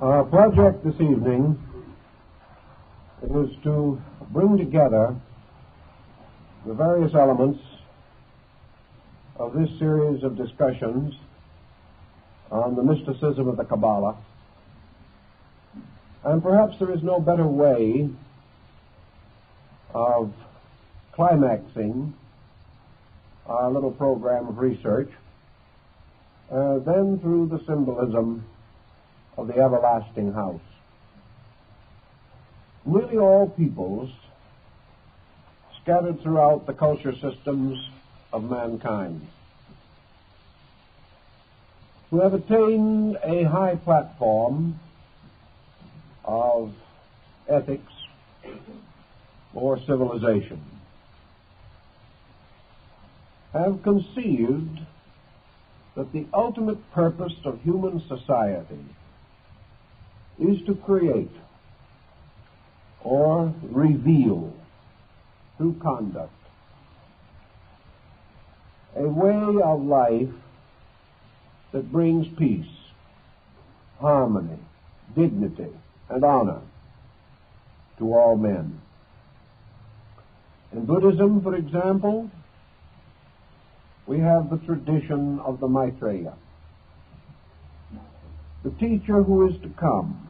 Our project this evening is to bring together the various elements of this series of discussions on the mysticism of the Kabbalah. And perhaps there is no better way of climaxing our little program of research than through the symbolism of the everlasting house. Really all peoples scattered throughout the culture systems of mankind who have attained a high platform of ethics or civilization have conceived that the ultimate purpose of human society is to create or reveal through conduct a way of life that brings peace, harmony, dignity, and honor to all men. In Buddhism, for example, we have the tradition of the Maitreya, the teacher who is to come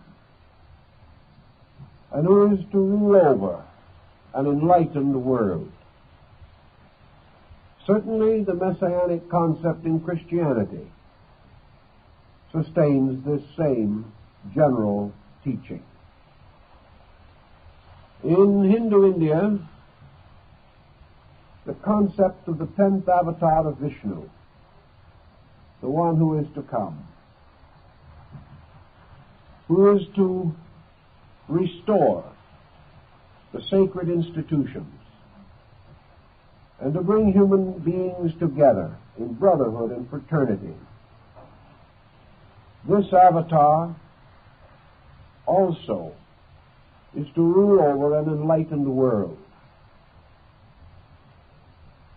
and who is to rule over an enlightened world. Certainly the messianic concept in Christianity sustains this same general teaching. In Hindu India, the concept of the 10th avatar of Vishnu, the one who is to come, who is to restore the sacred institutions and to bring human beings together in brotherhood and fraternity. This avatar also is to rule over an enlightened world.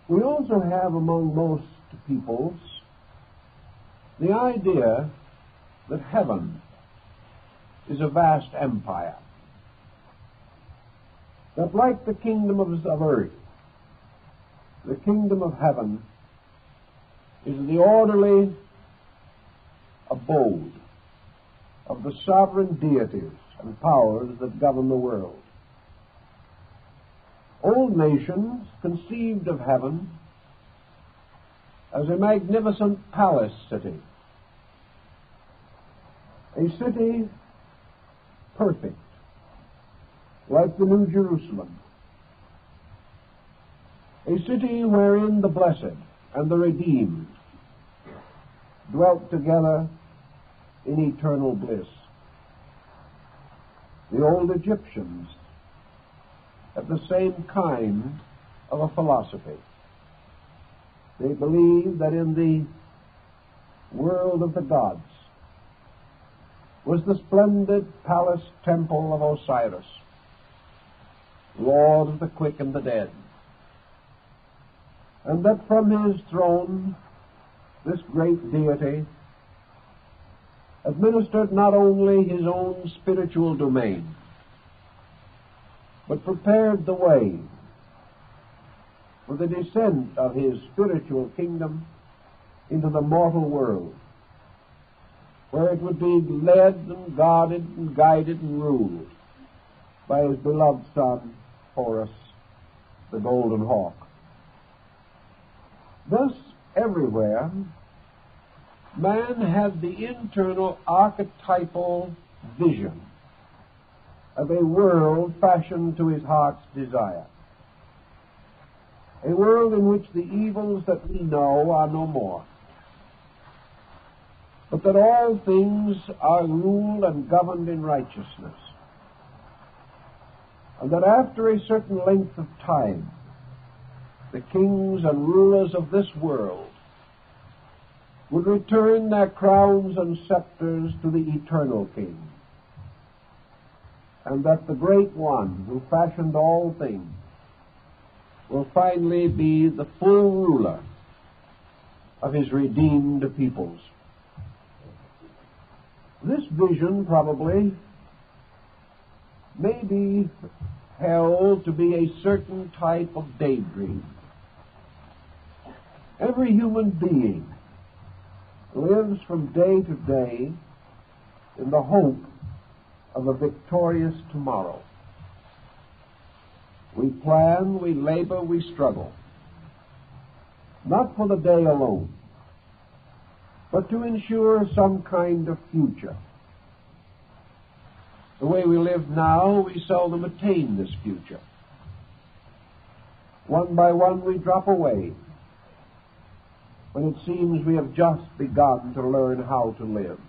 We also have among most peoples the idea that heaven is a vast empire, that like the kingdom of earth, the kingdom of heaven is the orderly abode of the sovereign deities and powers that govern the world. Old nations conceived of heaven as a magnificent palace city, a city perfect, like the New Jerusalem, a city wherein the blessed and the redeemed dwelt together in eternal bliss. The old Egyptians had the same kind of a philosophy. They believed that in the world of the gods was the splendid palace temple of Osiris, Lord of the quick and the dead, and that from his throne this great deity administered not only his own spiritual domain, but prepared the way for the descent of his spiritual kingdom into the mortal world, where it would be led and guarded and guided and ruled by his beloved son, Horus, the golden hawk. Thus, everywhere, man had the internal archetypal vision of a world fashioned to his heart's desire, a world in which the evils that we know are no more, but that all things are ruled and governed in righteousness, and that after a certain length of time, the kings and rulers of this world would return their crowns and scepters to the eternal King, and that the Great One who fashioned all things will finally be the full ruler of his redeemed peoples. This vision probably may be held to be a certain type of daydream. Every human being lives from day to day in the hope of a victorious tomorrow. We plan, we labor, we struggle, not for the day alone, but to ensure some kind of future. The way we live now, we seldom attain this future. One by one we drop away when it seems we have just begun to learn how to live.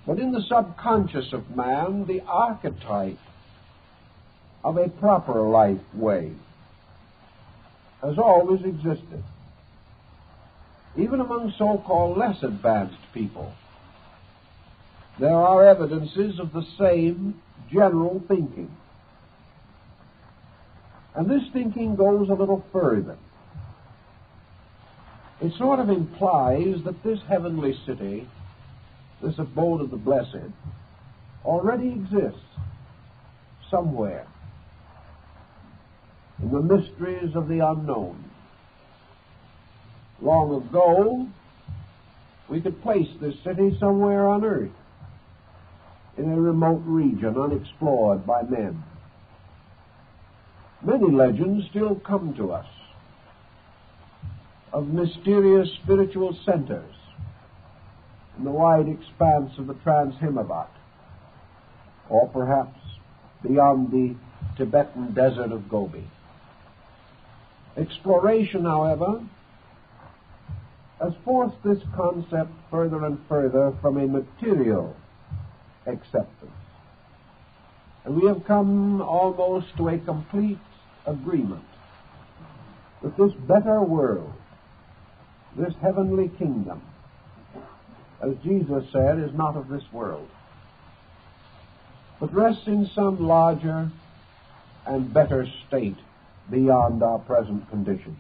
But in the subconscious of man, the archetype of a proper life way has always existed. Even among so-called less advanced people, there are evidences of the same general thinking. And this thinking goes a little further. It sort of implies that this heavenly city, this abode of the blessed, already exists somewhere in the mysteries of the unknown. Long ago, we could place this city somewhere on earth, in a remote region unexplored by men. Many legends still come to us of mysterious spiritual centers in the wide expanse of the Trans-Himavat, or perhaps beyond the Tibetan desert of Gobi. Exploration, however, has forced this concept further and further from a material acceptance. And we have come almost to a complete agreement that this better world, this heavenly kingdom, as Jesus said, is not of this world, but rests in some larger and better state beyond our present condition.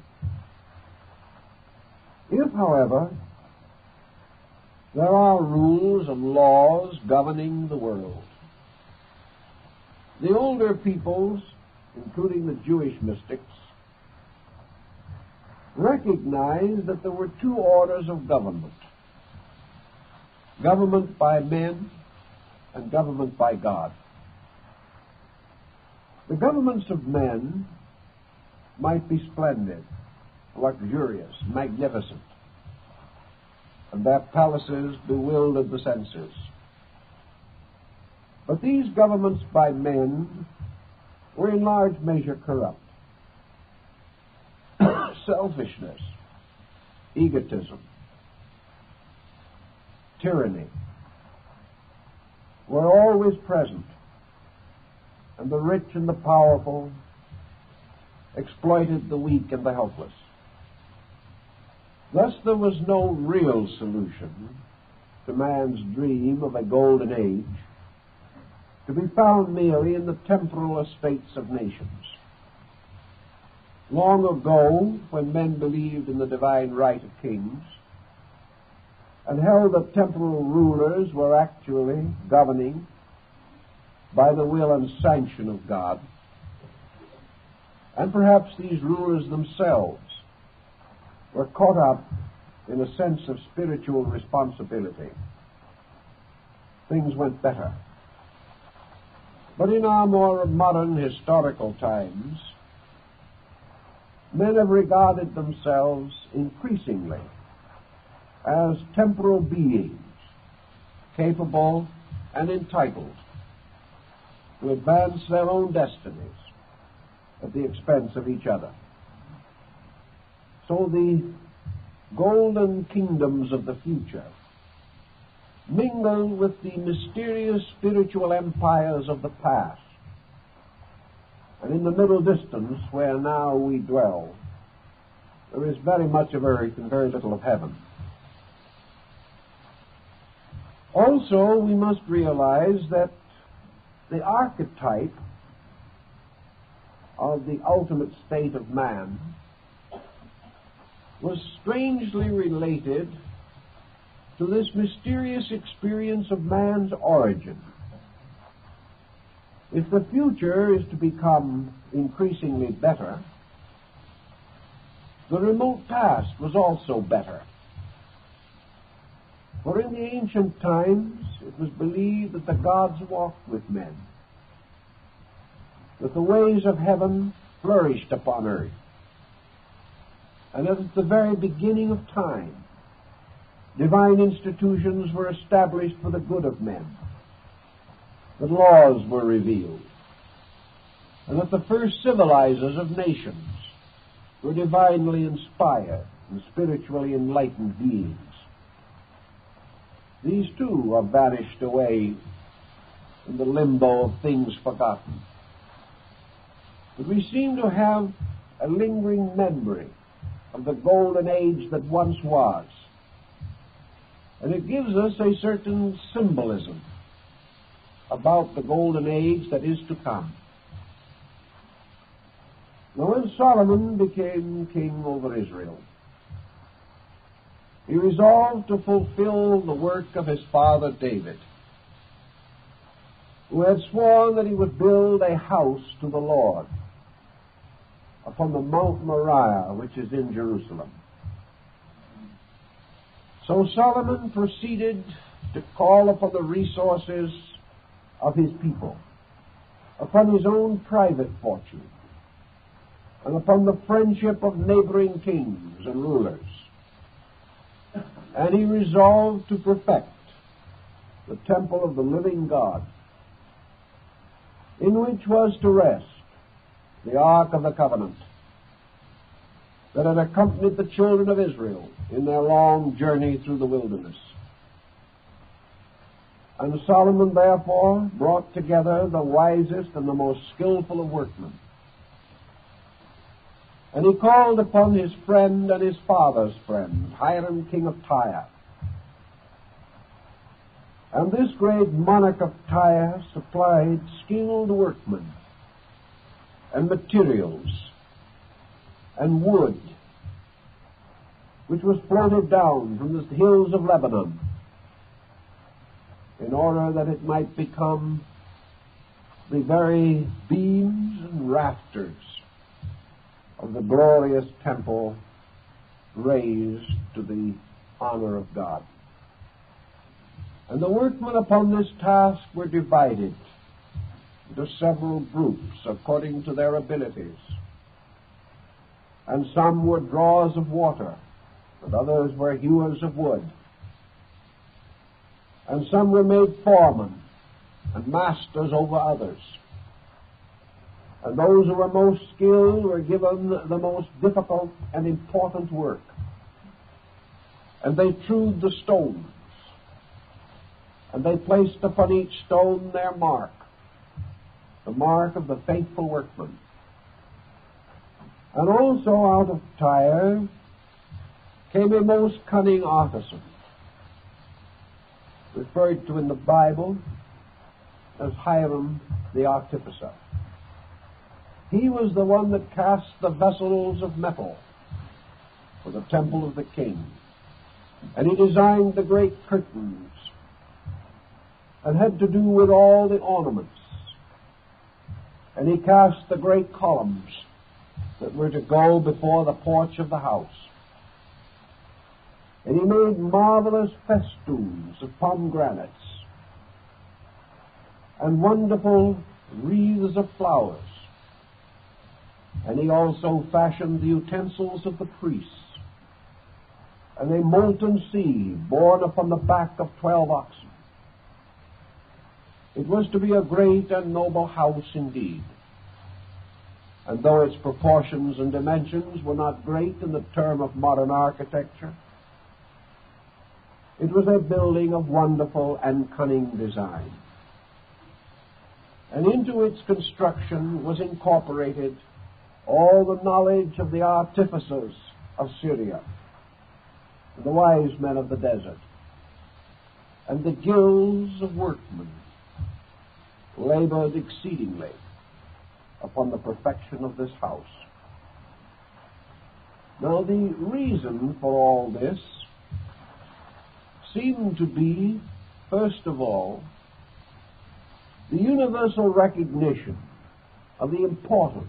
If, however, there are rules and laws governing the world, the older peoples, including the Jewish mystics, recognized that there were two orders of government: government by men and government by God. The governments of men might be splendid, luxurious, magnificent, and their palaces bewildered the senses. But these governments by men were in large measure corrupt. Selfishness, egotism, tyranny were always present, and the rich and the powerful exploited the weak and the helpless. Thus there was no real solution to man's dream of a golden age, to be found merely in the temporal estates of nations. Long ago, when men believed in the divine right of kings and held that temporal rulers were actually governing by the will and sanction of God, and perhaps these rulers themselves were caught up in a sense of spiritual responsibility, things went better. But in our more modern historical times, men have regarded themselves increasingly as temporal beings, capable and entitled to advance their own destinies at the expense of each other. So the golden kingdoms of the future mingle with the mysterious spiritual empires of the past. And in the middle distance, where now we dwell, there is very much of earth and very little of heaven. Also, we must realize that the archetype of the ultimate state of man was strangely related to this mysterious experience of man's origin. If the future is to become increasingly better, the remote past was also better. For in the ancient times it was believed that the gods walked with men, that the ways of heaven flourished upon earth, and that at the very beginning of time divine institutions were established for the good of men, that laws were revealed, and that the first civilizers of nations were divinely inspired and spiritually enlightened beings. These too are vanished away in the limbo of things forgotten. But we seem to have a lingering memory of the golden age that once was, and it gives us a certain symbolism about the golden age that is to come. Now, when Solomon became king over Israel, he resolved to fulfill the work of his father David, who had sworn that he would build a house to the Lord upon the Mount Moriah, which is in Jerusalem. So Solomon proceeded to call upon the resources of his people, upon his own private fortune, and upon the friendship of neighboring kings and rulers. And he resolved to perfect the temple of the living God, in which was to rest the Ark of the Covenant that had accompanied the children of Israel in their long journey through the wilderness. And Solomon therefore brought together the wisest and the most skillful of workmen. And he called upon his friend and his father's friend, Hiram, king of Tyre. And this great monarch of Tyre supplied skilled workmen and materials and wood, which was floated down from the hills of Lebanon, in order that it might become the very beams and rafters of the glorious temple raised to the honor of God. And the workmen upon this task were divided into several groups according to their abilities. And some were drawers of water, and others were hewers of wood. And some were made foremen and masters over others. And those who were most skilled were given the most difficult and important work. And they trewed the stones, and they placed upon each stone their mark, the mark of the faithful workman. And also out of Tyre came a most cunning artisan, referred to in the Bible as Hiram the artificer. He was the one that cast the vessels of metal for the temple of the king. And he designed the great curtains and had to do with all the ornaments. And he cast the great columns that were to go before the porch of the house. And he made marvelous festoons of pomegranates and wonderful wreaths of flowers. And he also fashioned the utensils of the priests, and a molten sea borne upon the back of 12 oxen. It was to be a great and noble house indeed. And though its proportions and dimensions were not great in the term of modern architecture, it was a building of wonderful and cunning design. And into its construction was incorporated all the knowledge of the artificers of Syria, and the wise men of the desert, and the guilds of workmen labored exceedingly upon the perfection of this house. Now, the reason for all this seemed to be, first of all, the universal recognition of the importance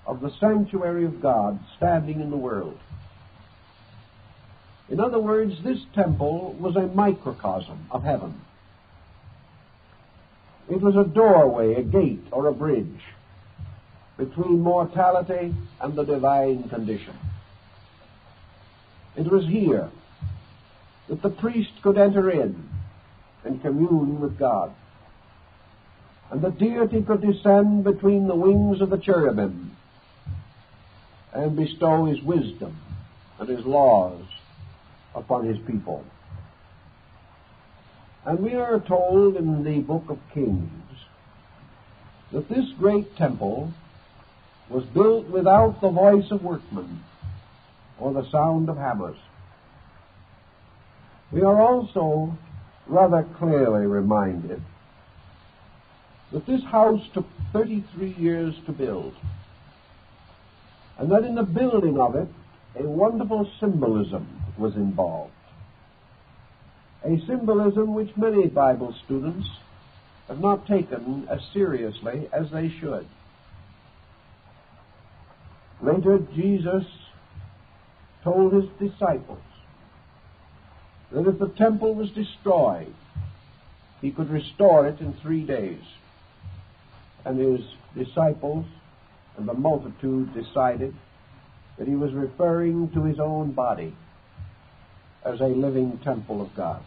of the sanctuary of God standing in the world. In other words, this temple was a microcosm of heaven. It was a doorway, a gate, or a bridge between mortality and the divine condition. It was here that the priest could enter in and commune with God, and the deity could descend between the wings of the cherubim and bestow his wisdom and his laws upon his people. And we are told in the book of Kings that this great temple was built without the voice of workmen or the sound of hammers. We are also rather clearly reminded that this house took 33 years to build, and that in the building of it a wonderful symbolism was involved. A symbolism which many Bible students have not taken as seriously as they should. Later, Jesus told his disciples that if the temple was destroyed, he could restore it in 3 days. And his disciples and the multitude decided that he was referring to his own body as a living temple of God.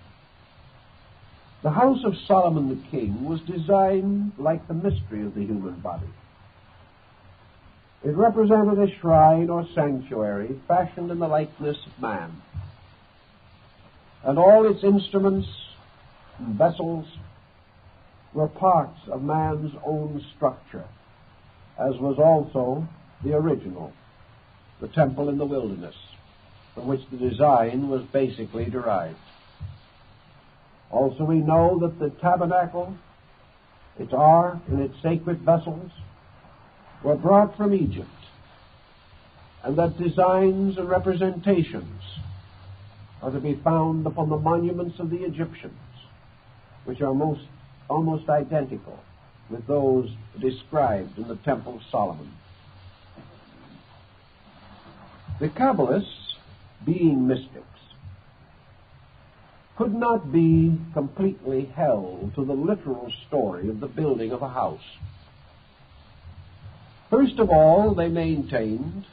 The house of Solomon the king was designed like the mystery of the human body. It represented a shrine or sanctuary fashioned in the likeness of man, and all its instruments and vessels were parts of man's own structure, as was also the original, the temple in the wilderness, from which the design was basically derived. Also, we know that the tabernacle, its ark, and its sacred vessels were brought from Egypt, and that designs and representations are to be found upon the monuments of the Egyptians, which are almost identical with those described in the Temple of Solomon. The Kabbalists, being mystics, could not be completely held to the literal story of the building of a house. First of all, they maintained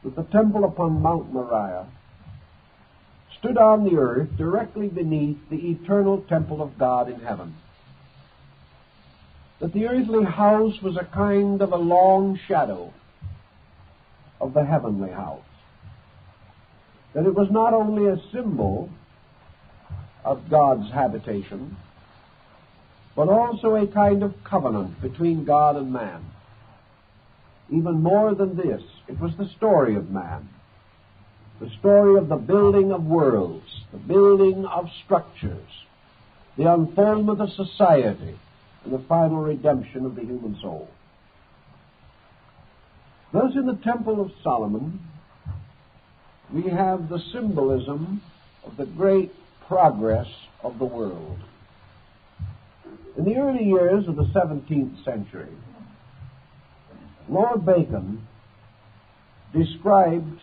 that the temple upon Mount Moriah stood on the earth directly beneath the eternal temple of God in heaven. That the earthly house was a kind of a long shadow of the heavenly house. That it was not only a symbol of God's habitation, but also a kind of covenant between God and man. Even more than this, it was the story of man, the story of the building of worlds, the building of structures, the unfoldment of society, and the final redemption of the human soul. Thus, in the Temple of Solomon, we have the symbolism of the great progress of the world. In the early years of the 17th century, Lord Bacon described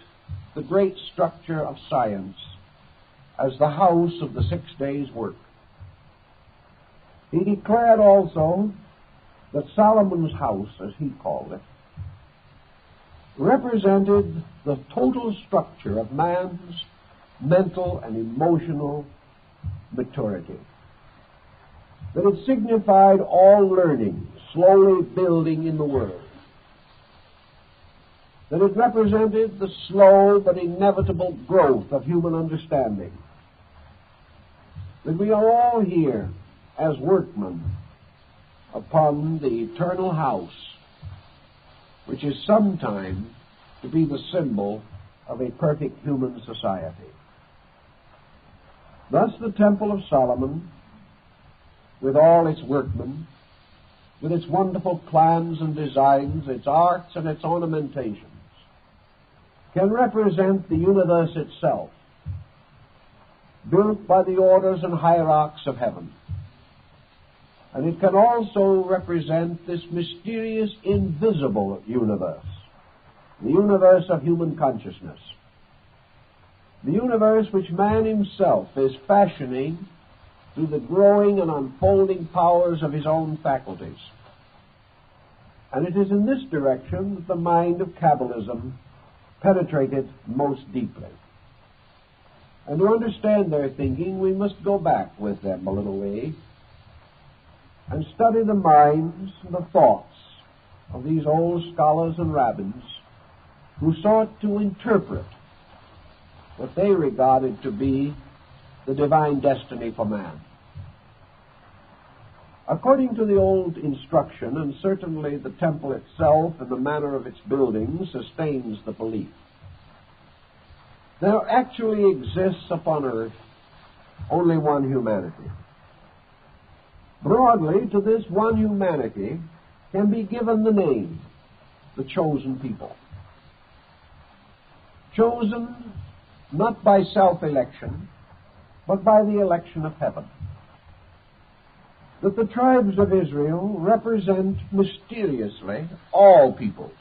the great structure of science as the house of the 6 days' work. He declared also that Solomon's house, as he called it, represented the total structure of man's mental and emotional maturity. That it signified all learning, slowly building in the world. That it represented the slow but inevitable growth of human understanding. That we are all here as workmen upon the eternal house, which is sometime to be the symbol of a perfect human society. Thus the Temple of Solomon, with all its workmen, with its wonderful plans and designs, its arts and its ornamentations, can represent the universe itself, built by the orders and hierarchs of heaven. And it can also represent this mysterious, invisible universe, the universe of human consciousness, the universe which man himself is fashioning through the growing and unfolding powers of his own faculties. And it is in this direction that the mind of Kabbalism penetrated most deeply. And to understand their thinking, we must go back with them a little way and study the minds and the thoughts of these old scholars and rabbins who sought to interpret what they regarded to be the divine destiny for man. According to the old instruction, and certainly the temple itself and the manner of its building sustains the belief, there actually exists upon earth only one humanity. Broadly, to this one humanity can be given the name, the chosen people. Chosen not by self-election, but by the election of heaven. That the tribes of Israel represent mysteriously all peoples.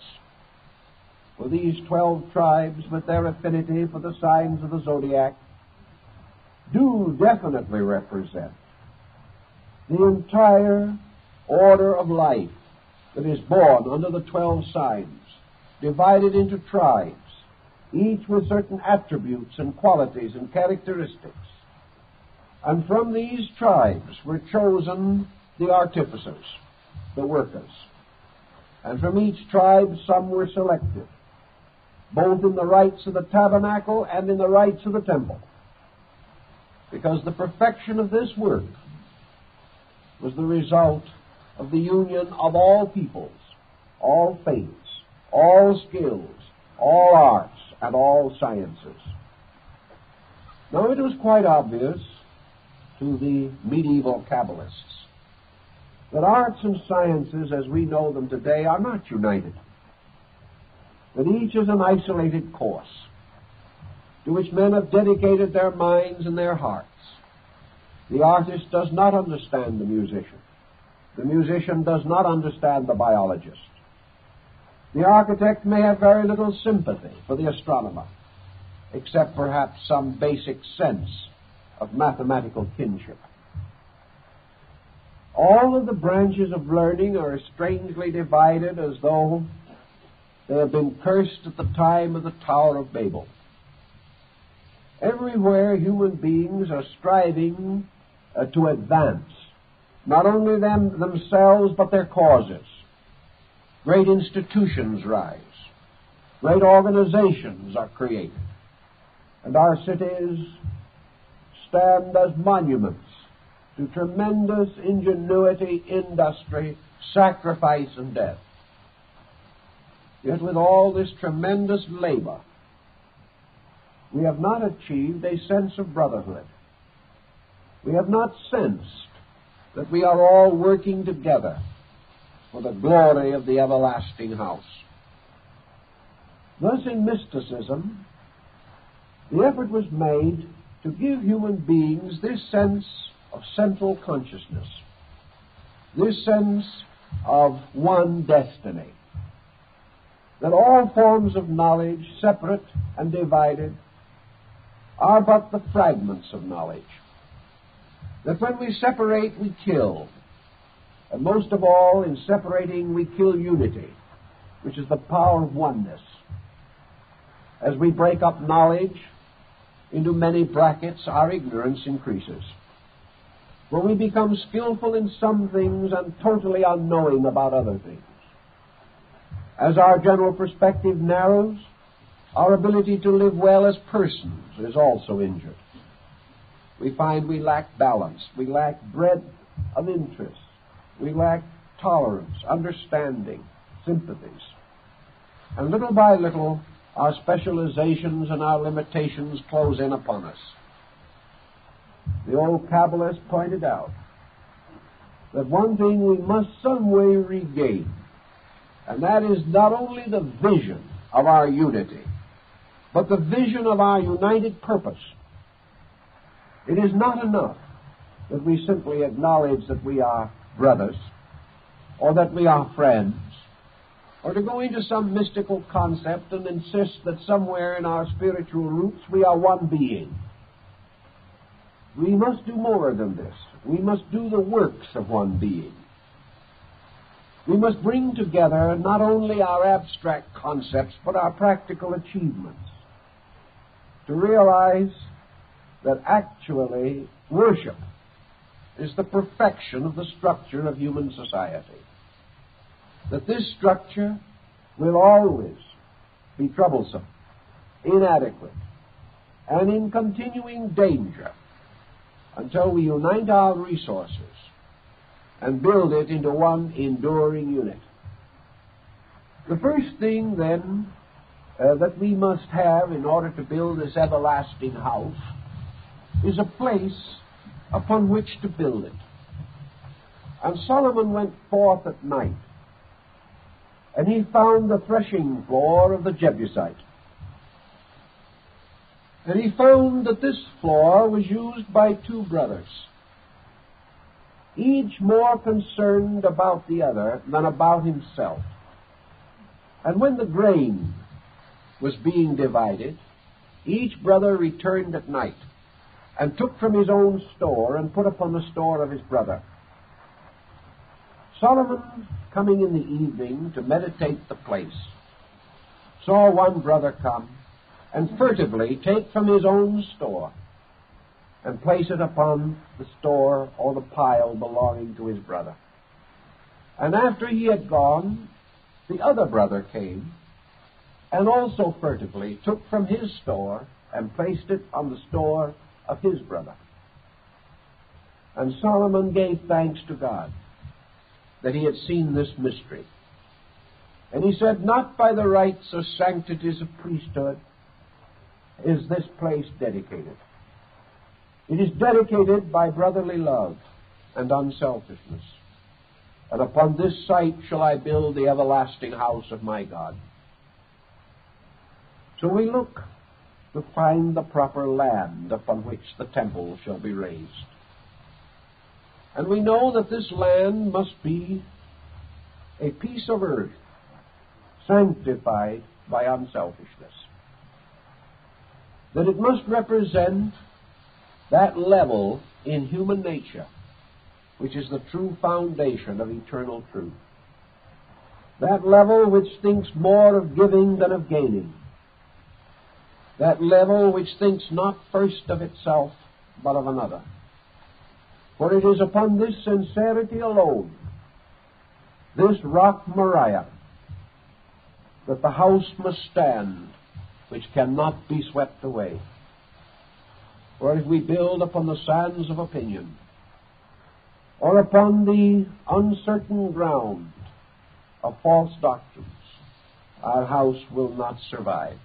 For these 12 tribes, with their affinity for the signs of the zodiac, do definitely represent the entire order of life that is born under the 12 signs, divided into tribes, each with certain attributes and qualities and characteristics. And from these tribes were chosen the artificers, the workers. And from each tribe some were selected, both in the rites of the tabernacle and in the rites of the temple, because the perfection of this work was the result of the union of all peoples, all faiths, all skills, all arts, and all sciences. Now, it was quite obvious to the medieval Kabbalists that arts and sciences as we know them today are not united, that each is an isolated course to which men have dedicated their minds and their hearts. The artist does not understand the musician. The musician does not understand the biologist. The architect may have very little sympathy for the astronomer, except perhaps some basic sense of mathematical kinship. All of the branches of learning are strangely divided as though they have been cursed at the time of the Tower of Babel. Everywhere human beings are striving to advance, not only themselves but their causes. Great institutions rise. Great organizations are created. And our cities stand as monuments to tremendous ingenuity, industry, sacrifice, and death. Yet with all this tremendous labor, we have not achieved a sense of brotherhood. We have not sensed that we are all working together for the glory of the everlasting house. Thus, in mysticism, the effort was made to give human beings this sense of central consciousness, this sense of one destiny, that all forms of knowledge, separate and divided, are but the fragments of knowledge, that when we separate, we kill, and most of all, in separating, we kill unity, which is the power of oneness. As we break up knowledge into many brackets, our ignorance increases. When we become skillful in some things and totally unknowing about other things, as our general perspective narrows, our ability to live well as persons is also injured. We find we lack balance, we lack breadth of interest, we lack tolerance, understanding, sympathies. And little by little, our specializations and our limitations close in upon us. The old Kabbalist pointed out that one thing we must some way regain, and that is not only the vision of our unity, but the vision of our united purpose. It is not enough that we simply acknowledge that we are brothers, or that we are friends, or to go into some mystical concept and insist that somewhere in our spiritual roots we are one being. We must do more than this. We must do the works of one being. We must bring together not only our abstract concepts, but our practical achievements, to realize that actually worship is the perfection of the structure of human society. That this structure will always be troublesome, inadequate, and in continuing danger until we unite our resources and build it into one enduring unit. The first thing, then, that we must have in order to build this everlasting house is a place upon which to build it. And Solomon went forth at night, and he found the threshing floor of the Jebusite. And he found that this floor was used by two brothers, each more concerned about the other than about himself. And when the grain was being divided, each brother returned at night and took from his own store and put upon the store of his brother. Solomon, coming in the evening to meditate the place, saw one brother come and furtively take from his own store and place it upon the store or the pile belonging to his brother. And after he had gone, the other brother came and also furtively took from his store and placed it on the store of his brother. And Solomon gave thanks to God that he had seen this mystery. And he said, not by the rights or sanctities of priesthood is this place dedicated. It is dedicated by brotherly love and unselfishness. And upon this site shall I build the everlasting house of my God. So we look to find the proper land upon which the temple shall be raised. And we know that this land must be a piece of earth sanctified by unselfishness. That it must represent that level in human nature which is the true foundation of eternal truth. That level which thinks more of giving than of gaining. That level which thinks not first of itself, but of another. For it is upon this sincerity alone, this rock Moriah, that the house must stand, which cannot be swept away. For if we build upon the sands of opinion, or upon the uncertain ground of false doctrines, our house will not survive.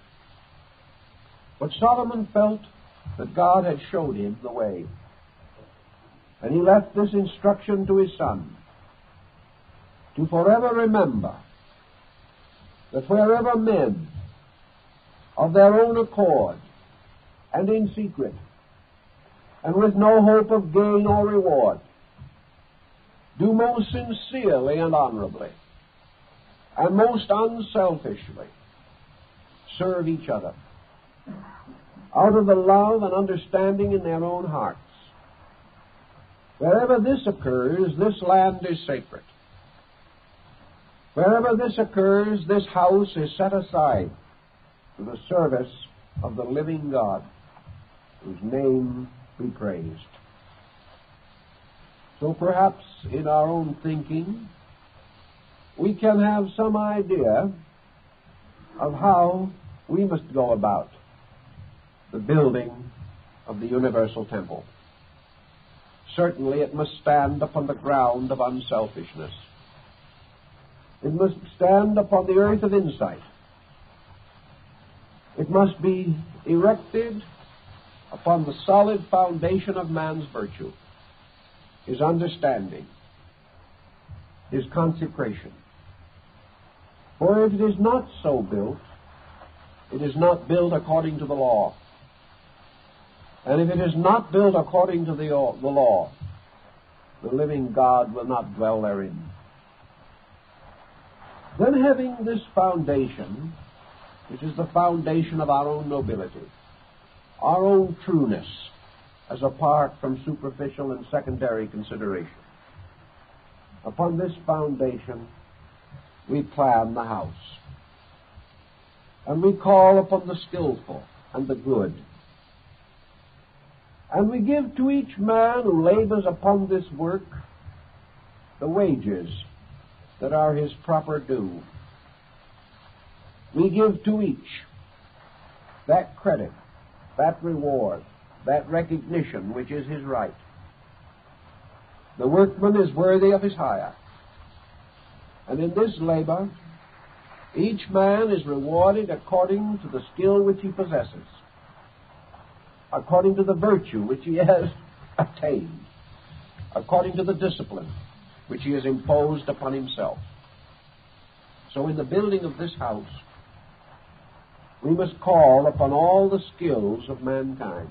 But Solomon felt that God had showed him the way. And he left this instruction to his son, to forever remember that wherever men, of their own accord, and in secret, and with no hope of gain or reward, do most sincerely and honorably, and most unselfishly, serve each other, out of the love and understanding in their own hearts. Wherever this occurs, this land is sacred. Wherever this occurs, this house is set aside to the service of the living God, whose name be praised. So perhaps in our own thinking, we can have some idea of how we must go about the building of the universal temple. Certainly it must stand upon the ground of unselfishness. It must stand upon the earth of insight. It must be erected upon the solid foundation of man's virtue, his understanding, his consecration. For if it is not so built, it is not built according to the law. And if it is not built according to the law, the living God will not dwell therein. Then, having this foundation, which is the foundation of our own nobility, our own trueness, as apart from superficial and secondary consideration, upon this foundation we plan the house. And we call upon the skillful and the good. And we give to each man who labors upon this work the wages that are his proper due. We give to each that credit, that reward, that recognition which is his right. The workman is worthy of his hire. And in this labor, each man is rewarded according to the skill which he possesses, according to the virtue which he has attained, according to the discipline which he has imposed upon himself. So in the building of this house, we must call upon all the skills of mankind.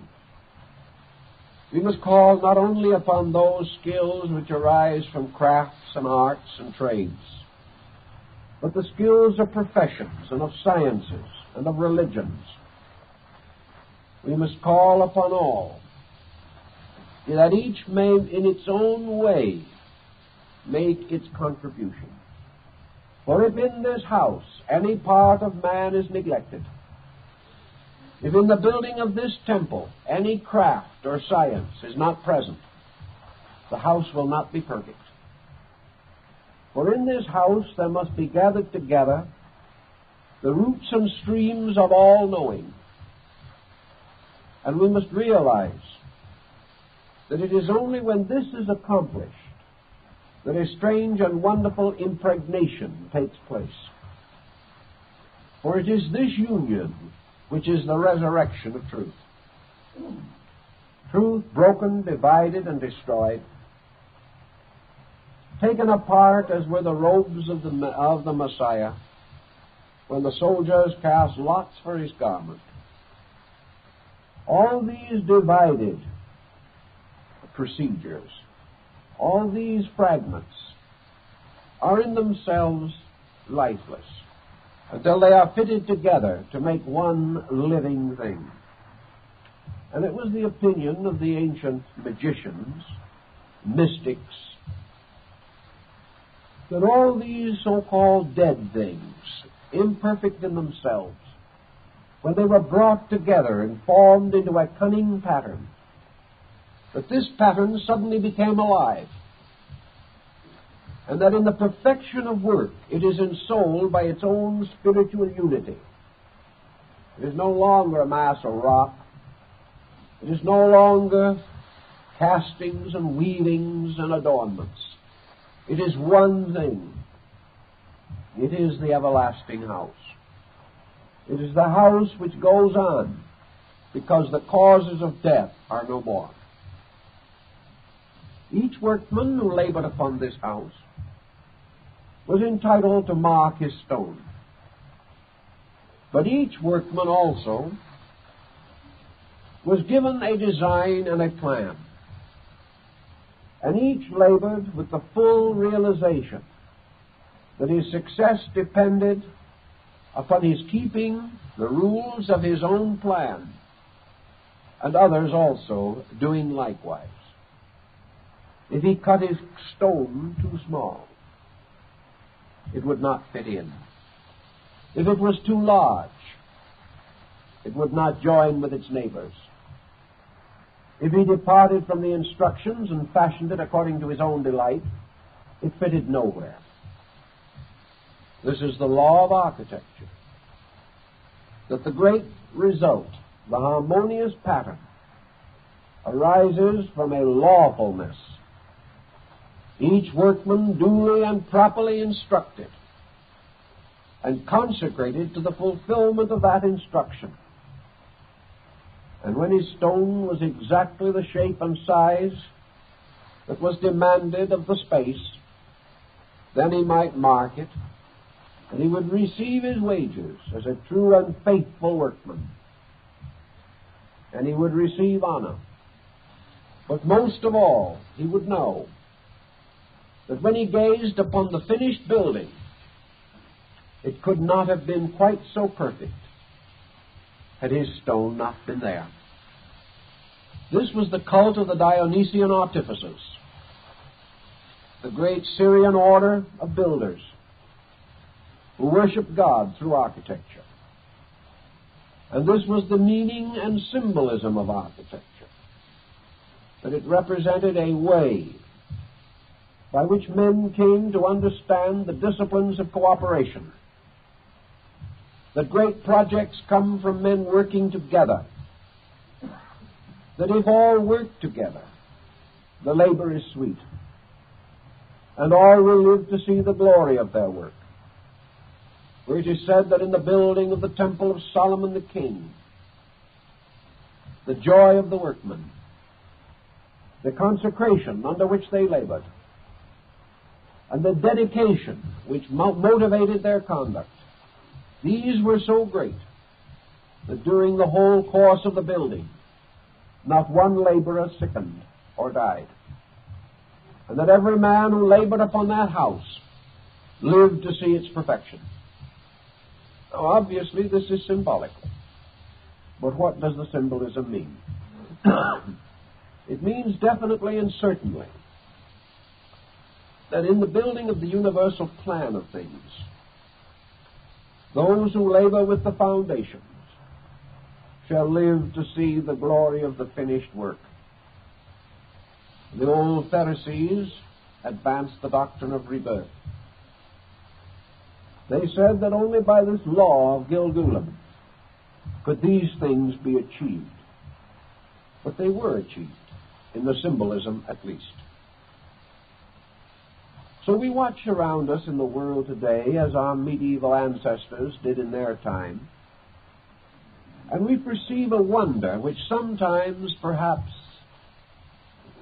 We must call not only upon those skills which arise from crafts and arts and trades, but the skills of professions and of sciences and of religions. We must call upon all, that each may in its own way make its contribution. For if in this house any part of man is neglected, if in the building of this temple any craft or science is not present, the house will not be perfect. For in this house there must be gathered together the roots and streams of all knowing. And we must realize that it is only when this is accomplished that a strange and wonderful impregnation takes place. For it is this union which is the resurrection of truth. Truth broken, divided, and destroyed, taken apart as were the robes of the Messiah when the soldiers cast lots for his garment. All these divided procedures, all these fragments, are in themselves lifeless until they are fitted together to make one living thing. And it was the opinion of the ancient magicians, mystics, that all these so-called dead things, imperfect in themselves, when they were brought together and formed into a cunning pattern, that this pattern suddenly became alive, and that in the perfection of work it is ensouled by its own spiritual unity. It is no longer a mass of rock. It is no longer castings and weavings and adornments. It is one thing. It is the everlasting house. It is the house which goes on because the causes of death are no more. Each workman who labored upon this house was entitled to mark his stone. But each workman also was given a design and a plan. And each labored with the full realization that his success depended upon his keeping the rules of his own plan, and others also doing likewise. If he cut his stone too small, it would not fit in. If it was too large, it would not join with its neighbors. If he departed from the instructions and fashioned it according to his own delight, it fitted nowhere. This is the law of architecture, that the great result, the harmonious pattern, arises from a lawfulness. Each workman duly and properly instructed and consecrated to the fulfillment of that instruction. And when his stone was exactly the shape and size that was demanded of the space, then he might mark it, and he would receive his wages as a true and faithful workman. and he would receive honor. But most of all, he would know that when he gazed upon the finished building, it could not have been quite so perfect had his stone not been there. This was the cult of the Dionysian artificers, the great Syrian order of builders who worshiped God through architecture. And this was the meaning and symbolism of architecture, that it represented a way by which men came to understand the disciplines of cooperation, that great projects come from men working together, that if all work together, the labor is sweet, and all will live to see the glory of their work. For it is said that in the building of the temple of Solomon the king, the joy of the workmen, the consecration under which they labored, and the dedication which motivated their conduct, these were so great that during the whole course of the building, not one laborer sickened or died, and that every man who labored upon that house lived to see its perfection. Now, obviously, this is symbolical. But what does the symbolism mean? It means definitely and certainly that in the building of the universal plan of things, those who labor with the foundations shall live to see the glory of the finished work. The old Pharisees advanced the doctrine of rebirth. They said that only by this law of Gilgulim could these things be achieved. But they were achieved, in the symbolism at least. So we watch around us in the world today as our medieval ancestors did in their time, and we perceive a wonder which sometimes perhaps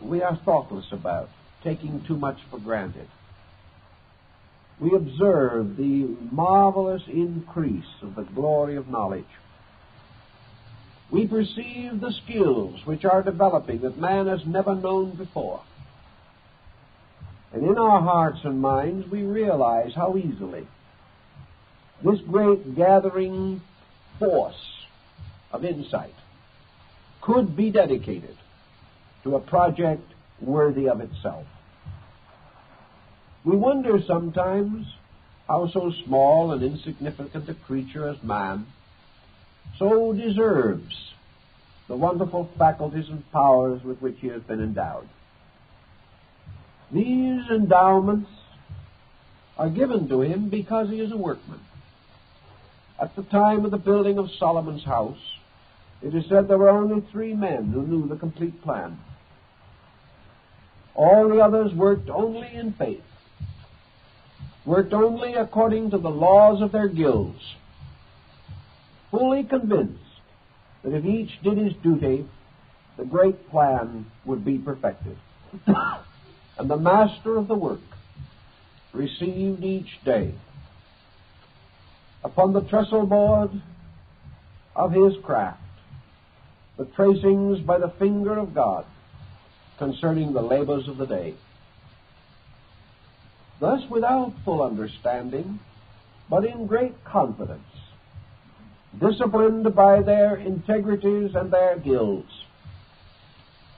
we are thoughtless about, taking too much for granted. We observe the marvelous increase of the glory of knowledge. We perceive the skills which are developing that man has never known before. And in our hearts and minds we realize how easily this great gathering force of insight could be dedicated to a project worthy of itself. We wonder sometimes how so small and insignificant a creature as man so deserves the wonderful faculties and powers with which he has been endowed. These endowments are given to him because he is a workman. At the time of the building of Solomon's house, it is said there were only 3 men who knew the complete plan. All the others worked only in faith, worked only according to the laws of their guilds, fully convinced that if each did his duty, the great plan would be perfected. And the master of the work received each day upon the trestle board of his craft the tracings by the finger of God concerning the labors of the day. Thus, without full understanding, but in great confidence, disciplined by their integrities and their guilds,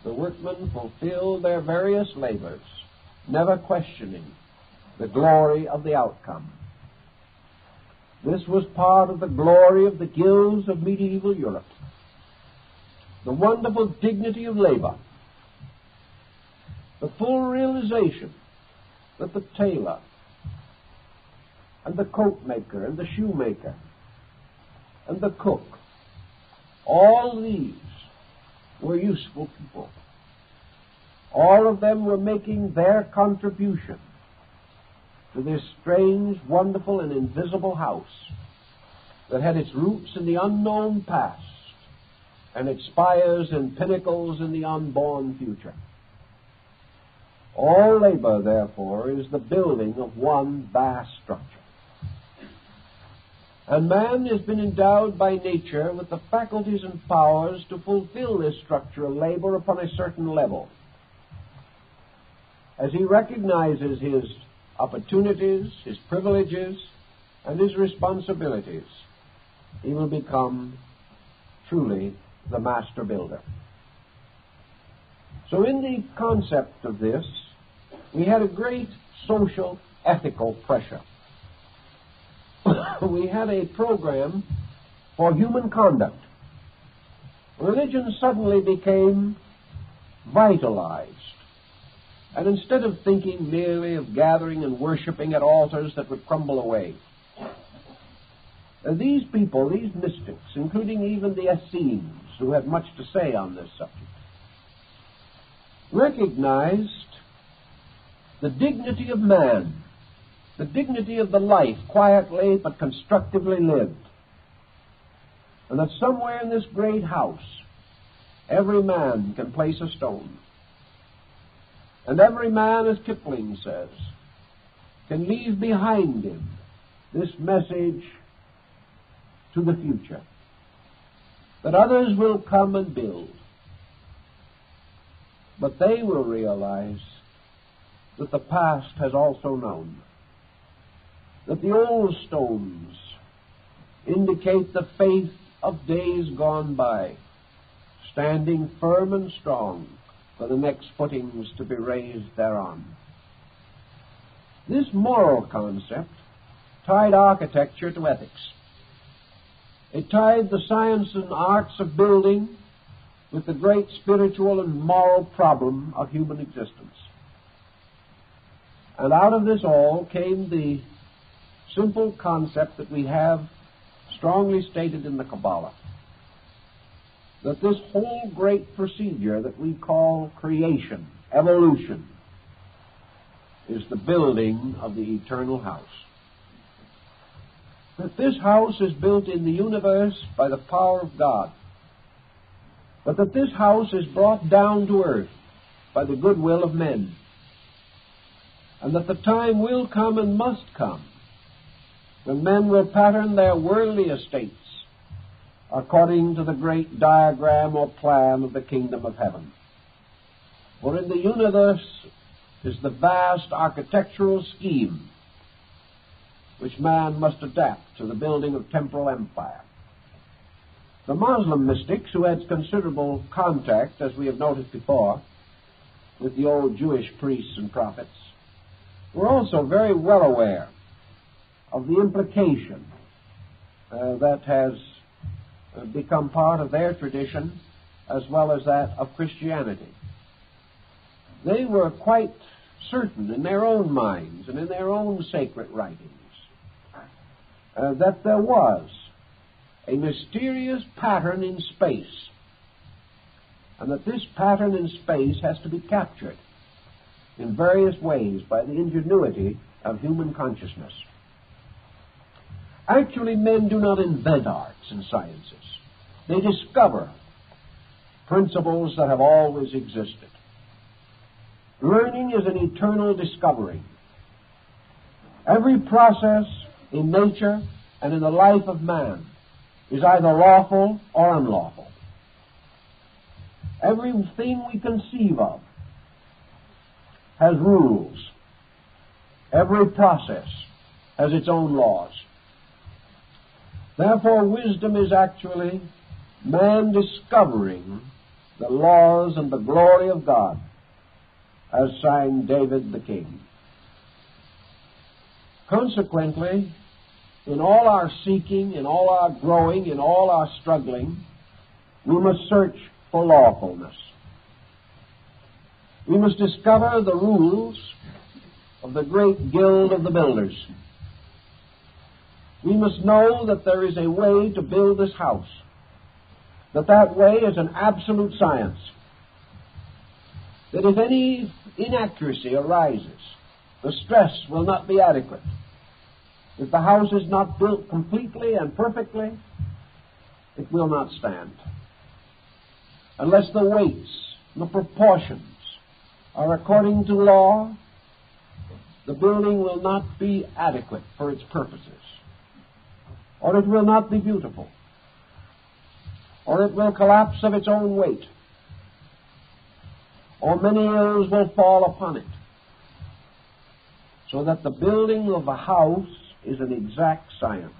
the workmen fulfilled their various labors, never questioning the glory of the outcome. This was part of the glory of the guilds of medieval Europe, the wonderful dignity of labor, the full realization that the tailor and the coat maker and the shoemaker and the cook, all these were useful people. All of them were making their contribution to this strange, wonderful, and invisible house that had its roots in the unknown past and its spires and pinnacles in the unborn future. All labor, therefore, is the building of one vast structure. And man has been endowed by nature with the faculties and powers to fulfill this structural labor upon a certain level. As he recognizes his opportunities, his privileges, and his responsibilities, he will become truly the master builder. So in the concept of this, we had a great social, ethical pressure. We had a program for human conduct. Religion suddenly became vitalized. And instead of thinking merely of gathering and worshiping at altars that would crumble away, these people, these mystics, including even the Essenes, who had much to say on this subject, recognized the dignity of man, the dignity of the life, quietly but constructively lived, and that somewhere in this great house, every man can place a stone. And every man, as Kipling says, can leave behind him this message to the future, that others will come and build, but they will realize that the past has also known, that the old stones indicate the faith of days gone by, standing firm and strong for the next footings to be raised thereon. This moral concept tied architecture to ethics. It tied the science and arts of building with the great spiritual and moral problem of human existence. And out of this all came the simple concept that we have strongly stated in the Kabbalah, that this whole great procedure that we call creation, evolution, is the building of the eternal house. That this house is built in the universe by the power of God, but that this house is brought down to earth by the goodwill of men, and that the time will come and must come when men will pattern their worldly estates according to the great diagram or plan of the kingdom of heaven. For in the universe is the vast architectural scheme which man must adapt to the building of temporal empire. The Muslim mystics, who had considerable contact, as we have noticed before, with the old Jewish priests and prophets, were also very well aware of the implication that has become part of their tradition as well as that of Christianity. They were quite certain in their own minds and in their own sacred writings that there was a mysterious pattern in space, and that this pattern in space has to be captured in various ways by the ingenuity of human consciousness. Actually, men do not invent arts and sciences. They discover principles that have always existed. Learning is an eternal discovery. Every process in nature and in the life of man is either lawful or unlawful. Everything we conceive of has rules. Every process has its own laws. Therefore, wisdom is actually man discovering the laws and the glory of God, as sang David the king. Consequently, in all our seeking, in all our growing, in all our struggling, we must search for lawfulness. We must discover the rules of the great guild of the builders. We must know that there is a way to build this house, that way is an absolute science, that if any inaccuracy arises, the stress will not be adequate. If the house is not built completely and perfectly, it will not stand. Unless the weights, the proportions are according to law, the building will not be adequate for its purposes. or it will not be beautiful, or it will collapse of its own weight, or many ills will fall upon it, so that the building of a house is an exact science,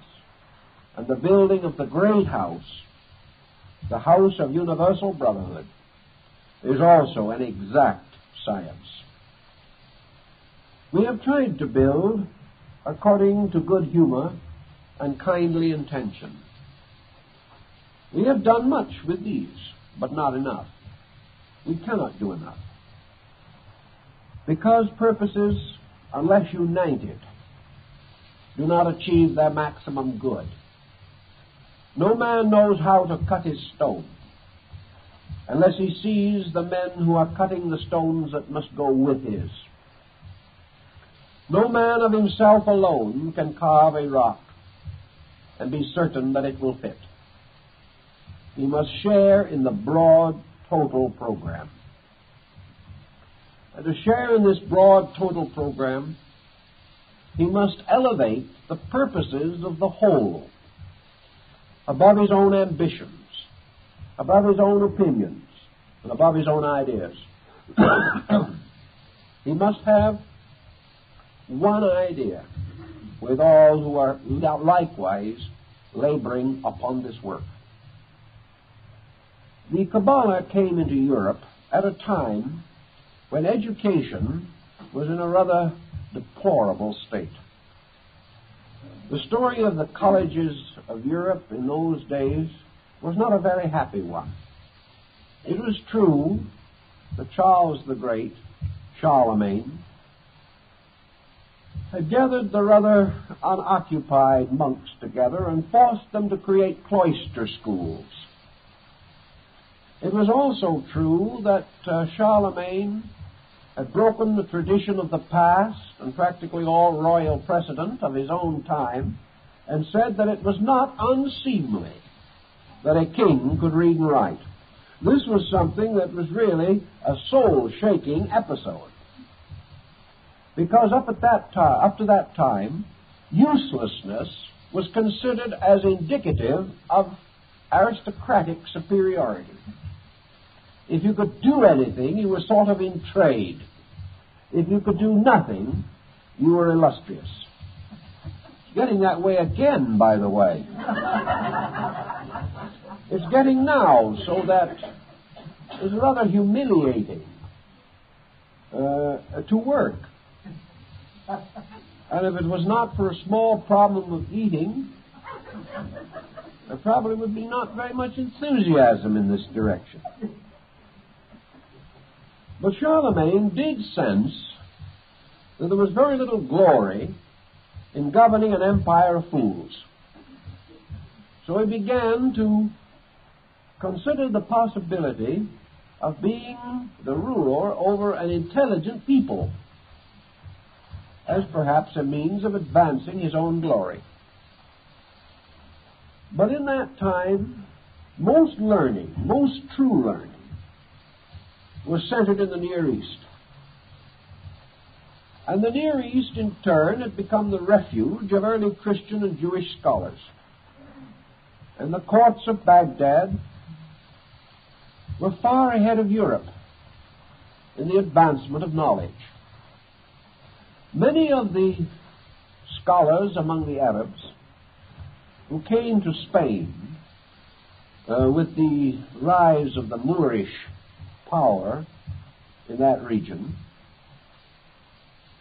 and the building of the great house, the house of universal brotherhood, is also an exact science. We have tried to build according to good humor and kindly intention. We have done much with these, but not enough. We cannot do enough, because purposes, unless united, do not achieve their maximum good. No man knows how to cut his stone unless he sees the men who are cutting the stones that must go with his. No man of himself alone can carve a rock and be certain that it will fit. He must share in the broad total program. And to share in this broad total program, he must elevate the purposes of the whole above his own ambitions, above his own opinions, and above his own ideas. He must have one idea with all who are likewise laboring upon this work. The Kabbalah came into Europe at a time when education was in a rather deplorable state. The story of the colleges of Europe in those days was not a very happy one. It was true that Charles the Great, Charlemagne, had gathered the rather unoccupied monks together and forced them to create cloister schools. It was also true that Charlemagne had broken the tradition of the past and practically all royal precedent of his own time, and said that it was not unseemly that a king could read and write. This was something that was really a soul-shaking episode, because up to that time, uselessness was considered as indicative of aristocratic superiority. If you could do anything, you were sort of in trade. If you could do nothing, you were illustrious. It's getting that way again, by the way. It's getting now so that it's rather humiliating to work. And if it was not for a small problem of eating, there probably would be not very much enthusiasm in this direction. But Charlemagne did sense that there was very little glory in governing an empire of fools. So he began to consider the possibility of being the ruler over an intelligent people, as perhaps a means of advancing his own glory. But in that time, most learning, most true learning, was centered in the Near East. And the Near East, in turn, had become the refuge of early Christian and Jewish scholars. And the courts of Baghdad were far ahead of Europe in the advancement of knowledge. Many of the scholars among the Arabs who came to Spain with the rise of the Moorish power in that region,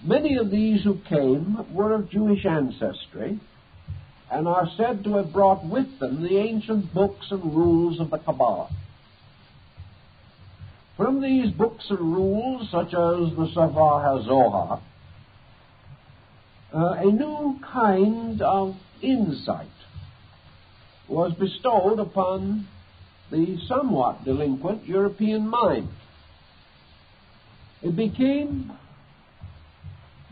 many of these who came were of Jewish ancestry and are said to have brought with them the ancient books and rules of the Kabbalah. From these books and rules, such as the Sefer HaZohar, a new kind of insight was bestowed upon the somewhat delinquent European mind. It became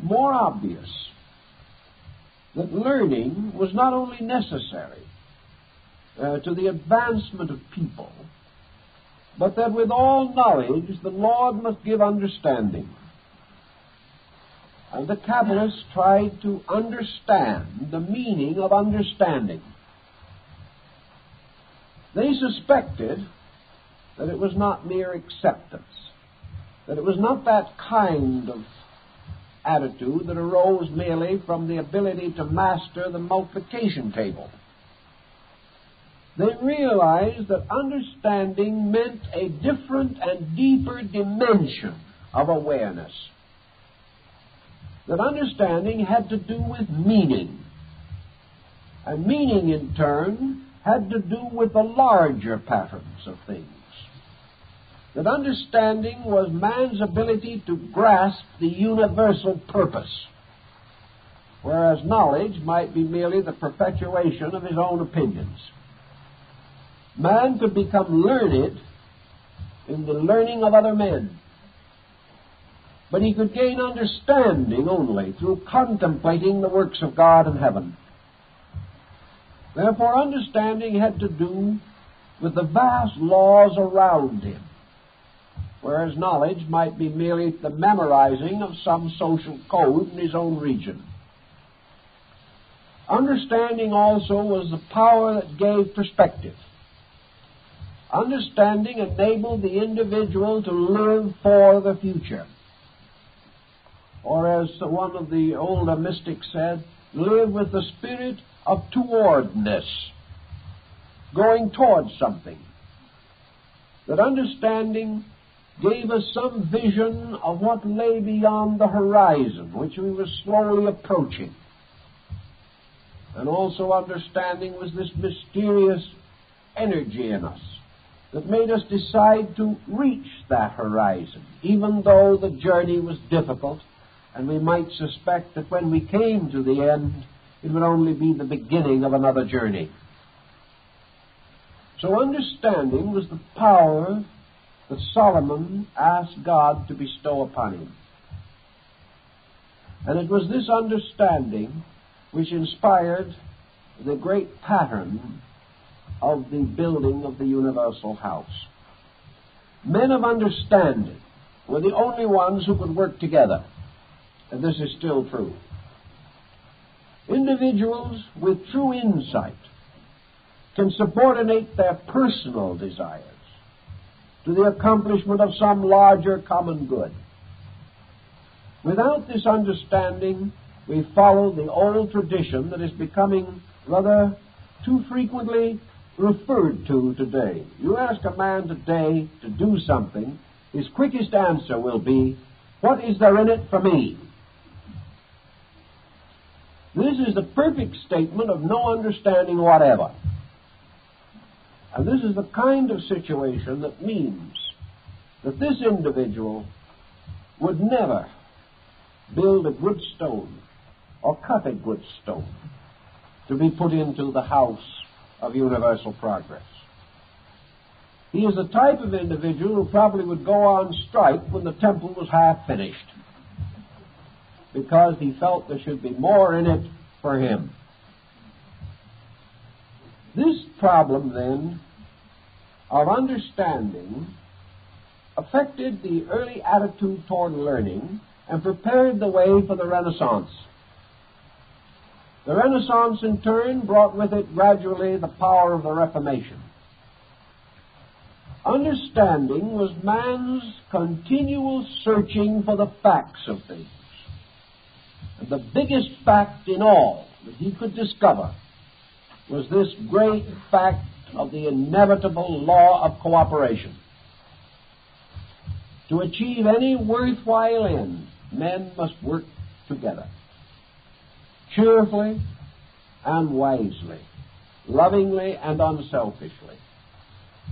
more obvious that learning was not only necessary to the advancement of people, but that with all knowledge the Lord must give understanding. And the Kabbalists tried to understand the meaning of understanding. They suspected that it was not mere acceptance, that it was not that kind of attitude that arose merely from the ability to master the multiplication table. They realized that understanding meant a different and deeper dimension of awareness. That understanding had to do with meaning. And meaning, in turn, had to do with the larger patterns of things. That understanding was man's ability to grasp the universal purpose, whereas knowledge might be merely the perpetuation of his own opinions. Man could become learned in the learning of other men, but he could gain understanding only through contemplating the works of God in heaven. Therefore, understanding had to do with the vast laws around him, whereas knowledge might be merely the memorizing of some social code in his own region. Understanding also was the power that gave perspective. Understanding enabled the individual to live for the future. Or as one of the older mystics said, live with the spirit of towardness, going towards something. That understanding gave us some vision of what lay beyond the horizon, which we were slowly approaching. And also understanding was this mysterious energy in us that made us decide to reach that horizon, even though the journey was difficult, and we might suspect that when we came to the end, it would only be the beginning of another journey. So understanding was the power that Solomon asked God to bestow upon him. And it was this understanding which inspired the great pattern of the building of the universal house. Men of understanding were the only ones who could work together, and this is still true. Individuals with true insight can subordinate their personal desires to the accomplishment of some larger common good. Without this understanding, we follow the old tradition that is becoming rather too frequently referred to today. You ask a man today to do something, his quickest answer will be, "What is there in it for me?" This is the perfect statement of no understanding whatever. And this is the kind of situation that means that this individual would never build a good stone or cut a good stone to be put into the house of universal progress. He is the type of individual who probably would go on strike when the temple was half finished, because he felt there should be more in it for him. This problem, then, of understanding affected the early attitude toward learning and prepared the way for the Renaissance. The Renaissance, in turn, brought with it gradually the power of the Reformation. Understanding was man's continual searching for the facts of things. And the biggest fact in all that he could discover was this great fact of the inevitable law of cooperation. To achieve any worthwhile end, men must work together, cheerfully and wisely, lovingly and unselfishly,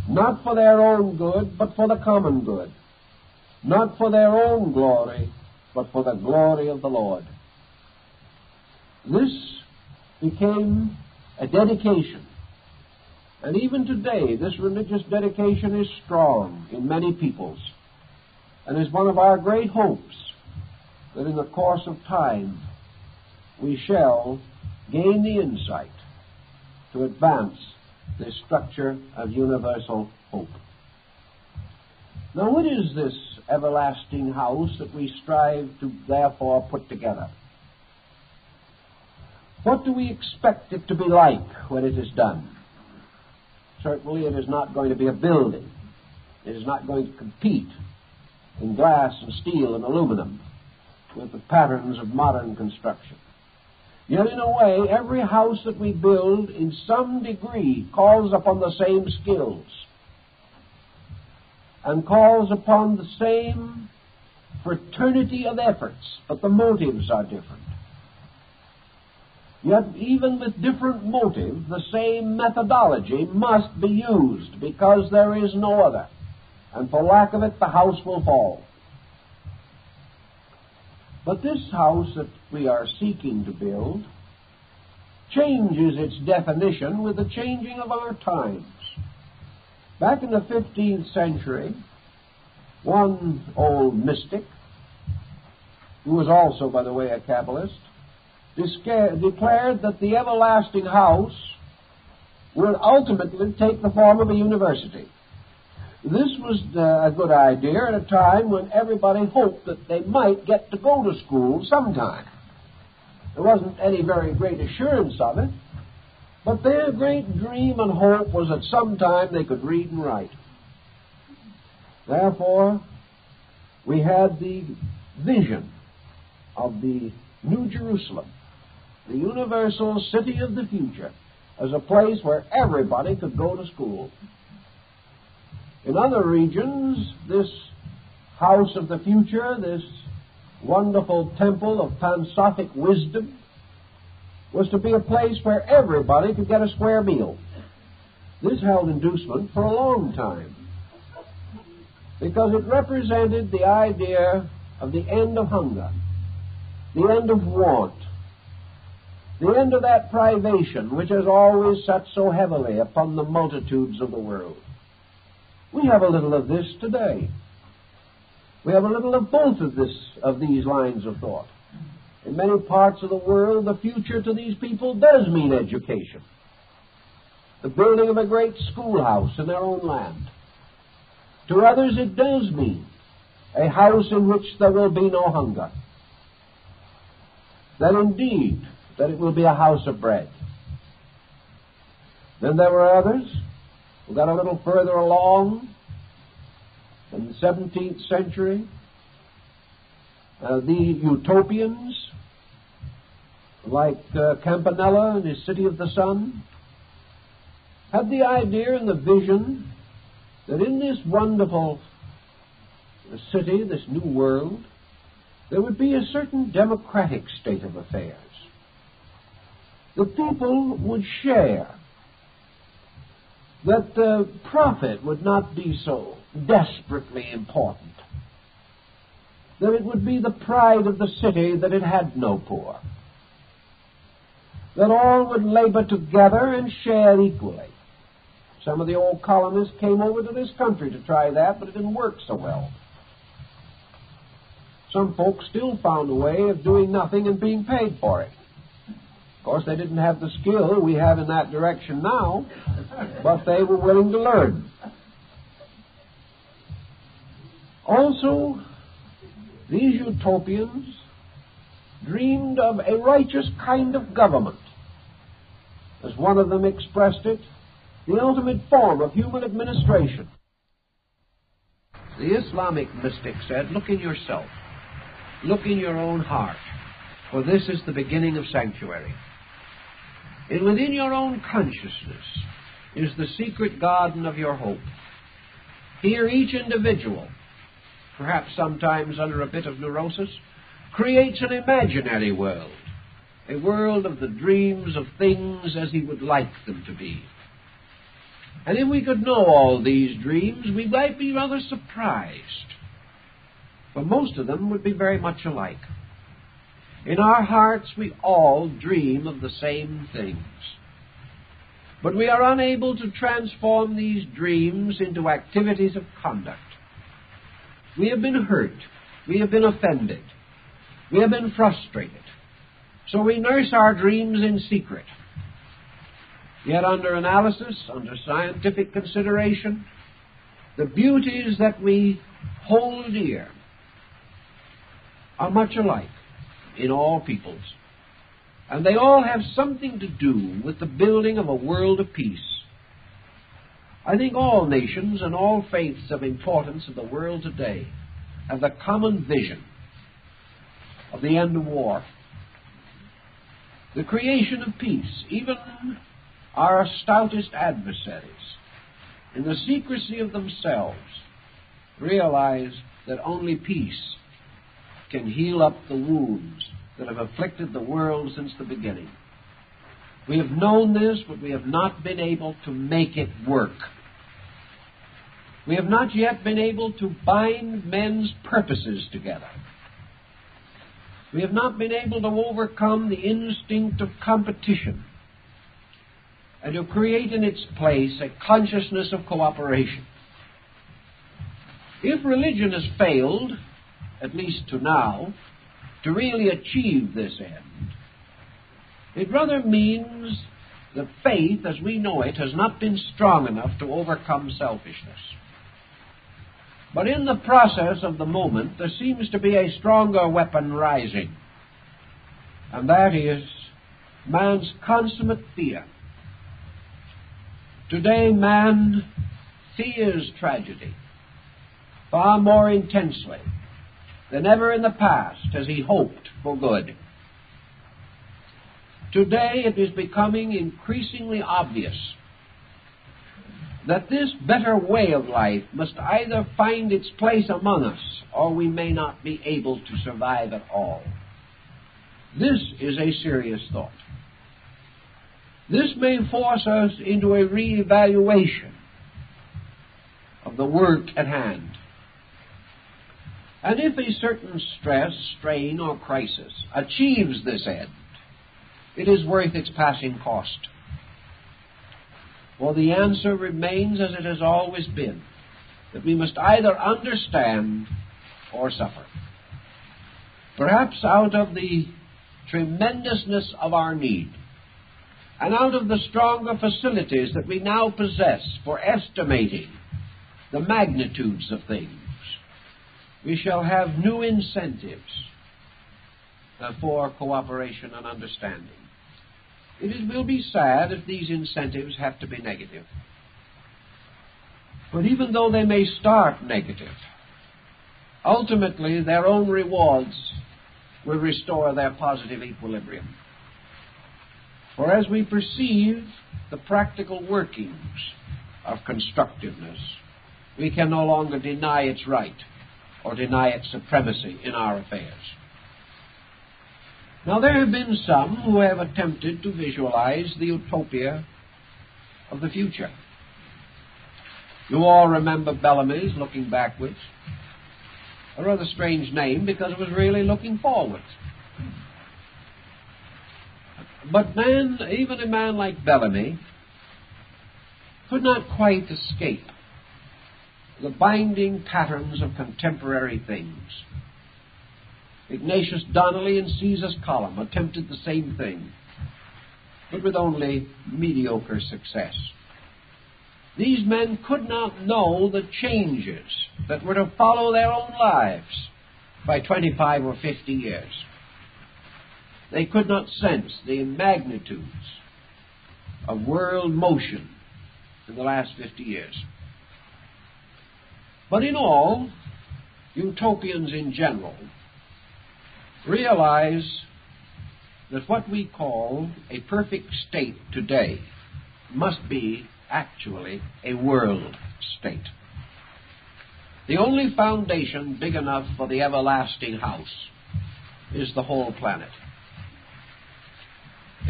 not for their own good, but for the common good, not for their own glory, but for the glory of the Lord. This became a dedication. And even today, this religious dedication is strong in many peoples, and is one of our great hopes that in the course of time we shall gain the insight to advance this structure of universal hope. Now, what is this everlasting house that we strive to therefore put together? What do we expect it to be like when it is done? Certainly it is not going to be a building. It is not going to compete in glass and steel and aluminum with the patterns of modern construction. Yet in a way, every house that we build in some degree calls upon the same skills and calls upon the same fraternity of efforts, but the motives are different. Yet even with different motive, the same methodology must be used because there is no other. And for lack of it, the house will fall. But this house that we are seeking to build changes its definition with the changing of our times. Back in the 15th century, one old mystic, who was also, by the way, a Kabbalist, declared that the everlasting house would ultimately take the form of a university. This was a good idea at a time when everybody hoped that they might get to go to school sometime. There wasn't any very great assurance of it, but their great dream and hope was that sometime they could read and write. Therefore, we had the vision of the New Jerusalem, the universal city of the future, as a place where everybody could go to school. In other regions, this house of the future, this wonderful temple of Pansophic wisdom, was to be a place where everybody could get a square meal. This held inducement for a long time, because it represented the idea of the end of hunger, the end of want, the end of that privation which has always sat so heavily upon the multitudes of the world. We have a little of this today. We have a little of both of these lines of thought. In many parts of the world, the future to these people does mean education. The building of a great schoolhouse in their own land. To others, it does mean a house in which there will be no hunger. That indeed, that it will be a house of bread. Then there were others who got a little further along in the 17th century. The utopians, like Campanella and his City of the Sun, had the idea and the vision that in this wonderful city, this new world, there would be a certain democratic state of affairs. The people would share, that the profit would not be so desperately important, that it would be the pride of the city that it had no poor, that all would labor together and share equally. Some of the old colonists came over to this country to try that, but it didn't work so well. Some folks still found a way of doing nothing and being paid for it. Of course, they didn't have the skill we have in that direction now, but they were willing to learn. Also, these utopians dreamed of a righteous kind of government. As one of them expressed it, the ultimate form of human administration. The Islamic mystic said, look in yourself. Look in your own heart, for this is the beginning of sanctuary. And within your own consciousness is the secret garden of your hope. Here each individual, perhaps sometimes under a bit of neurosis, creates an imaginary world, a world of the dreams of things as he would like them to be. And if we could know all these dreams, we might be rather surprised, for most of them would be very much alike. In our hearts, we all dream of the same things. But we are unable to transform these dreams into activities of conduct. We have been hurt. We have been offended. We have been frustrated. So we nurse our dreams in secret. Yet under analysis, under scientific consideration, the beauties that we hold dear are much alike in all peoples. And they all have something to do with the building of a world of peace. I think all nations and all faiths of importance in the world today have the common vision of the end of war, the creation of peace. Even our stoutest adversaries, in the secrecy of themselves, realize that only peace can heal up the wounds that have afflicted the world since the beginning. We have known this, but we have not been able to make it work. We have not yet been able to bind men's purposes together. We have not been able to overcome the instinct of competition and to create in its place a consciousness of cooperation. If religion has failed, at least to now, to really achieve this end, it rather means that faith, as we know it, has not been strong enough to overcome selfishness. But in the process of the moment, there seems to be a stronger weapon rising, and that is man's consummate fear. Today, man fears tragedy far more intensely than ever in the past has he hoped for good. Today, it is becoming increasingly obvious that this better way of life must either find its place among us, or we may not be able to survive at all. This is a serious thought. This may force us into a re-evaluation of the work at hand. And if a certain stress, strain, or crisis achieves this end, it is worth its passing cost. For the answer remains as it has always been, that we must either understand or suffer. Perhaps out of the tremendousness of our need, and out of the stronger facilities that we now possess for estimating the magnitudes of things, we shall have new incentives for cooperation and understanding. It will be sad if these incentives have to be negative. But even though they may start negative, ultimately their own rewards will restore their positive equilibrium. For as we perceive the practical workings of constructiveness, we can no longer deny its right or deny its supremacy in our affairs. Now, there have been some who have attempted to visualize the utopia of the future. You all remember Bellamy's Looking Backwards. A rather strange name because it was really looking forward. But man, even a man like Bellamy, could not quite escape the binding patterns of contemporary things. Ignatius Donnelly and Caesar's column attempted the same thing, but with only mediocre success. These men could not know the changes that were to follow their own lives by 25 or 50 years. They could not sense the magnitudes of world motion in the last 50 years. But in all, utopians in general realize that what we call a perfect state today must be actually a world state. The only foundation big enough for the everlasting house is the whole planet.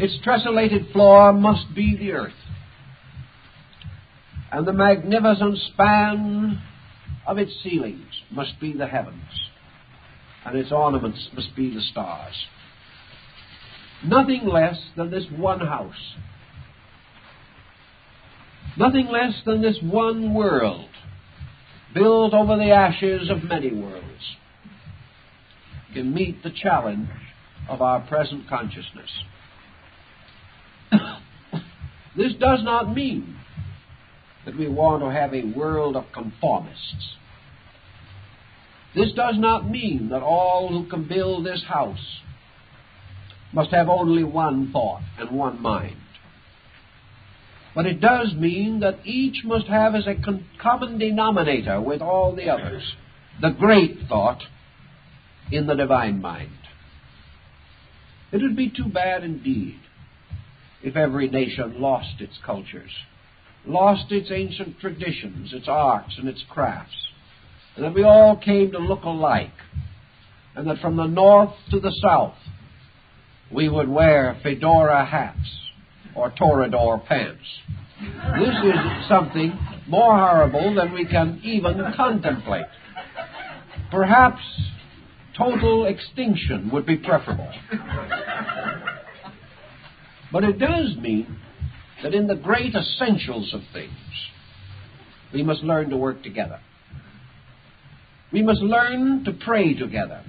Its tessellated floor must be the earth, and the magnificent span of its ceilings must be the heavens, and its ornaments must be the stars. Nothing less than this one house, nothing less than this one world, built over the ashes of many worlds, can meet the challenge of our present consciousness. This does not mean that we want to have a world of conformists. This does not mean that all who can build this house must have only one thought and one mind. But it does mean that each must have as a common denominator with all the others the great thought in the divine mind. It would be too bad indeed if every nation lost its cultures, lost its ancient traditions, its arts and its crafts, and that we all came to look alike, and that from the north to the south we would wear fedora hats or toreador pants. This is something more horrible than we can even contemplate. Perhaps total extinction would be preferable. But it does mean that in the great essentials of things, we must learn to work together. We must learn to pray together,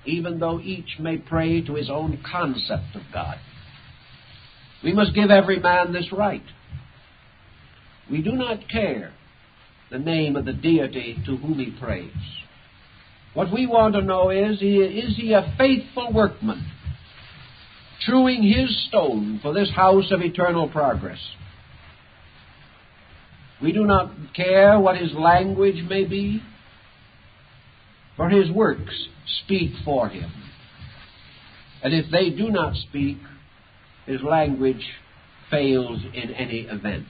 even though each may pray to his own concept of God. We must give every man this right. We do not care the name of the deity to whom he prays. What we want to know is he a faithful workman, truing his stone for this house of eternal progress? We do not care what his language may be, for his works speak for him. And if they do not speak, his language fails in any event.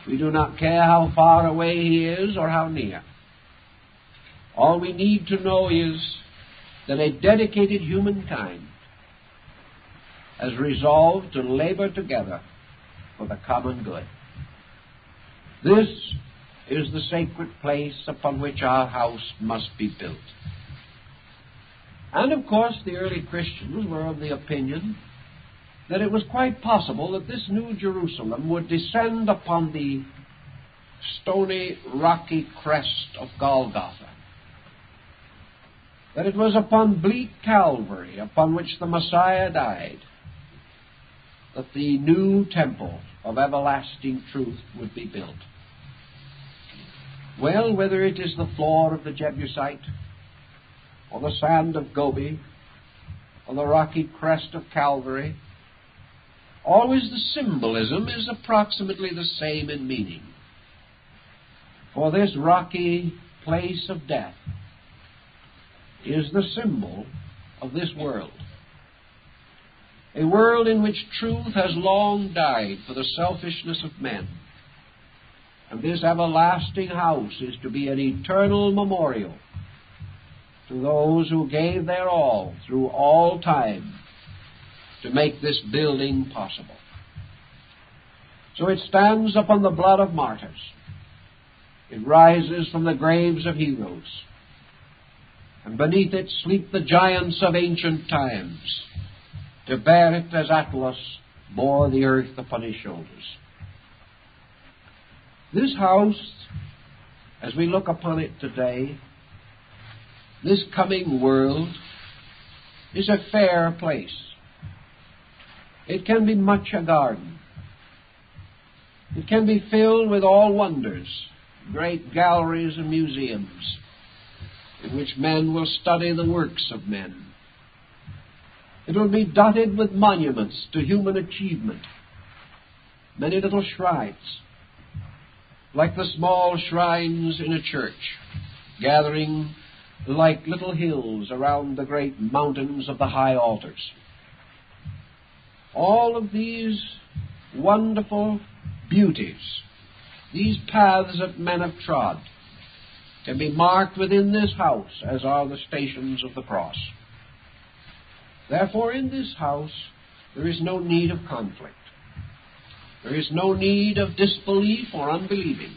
We do not care how far away he is or how near. All we need to know is that a dedicated humankind has resolved to labor together for the common good. This is the sacred place upon which our house must be built. And of course the early Christians were of the opinion that it was quite possible that this new Jerusalem would descend upon the stony, rocky crest of Golgotha. That it was upon bleak Calvary, upon which the Messiah died, that the new temple of everlasting truth would be built. Well, whether it is the floor of the Jebusite, or the sand of Gobi, or the rocky crest of Calvary, always the symbolism is approximately the same in meaning. For this rocky place of death is the symbol of this world. A world in which truth has long died for the selfishness of men. And this everlasting house is to be an eternal memorial to those who gave their all through all time to make this building possible. So it stands upon the blood of martyrs. It rises from the graves of heroes. And beneath it sleep the giants of ancient times, to bear it as Atlas bore the earth upon his shoulders. This house, as we look upon it today, this coming world, is a fair place. It can be much a garden. It can be filled with all wonders, great galleries and museums, in which men will study the works of men. It will be dotted with monuments to human achievement, many little shrines, like the small shrines in a church, gathering like little hills around the great mountains of the high altars. All of these wonderful beauties, these paths that men have trod, can be marked within this house, as are the stations of the cross. Therefore, in this house, there is no need of conflict. There is no need of disbelief or unbelieving.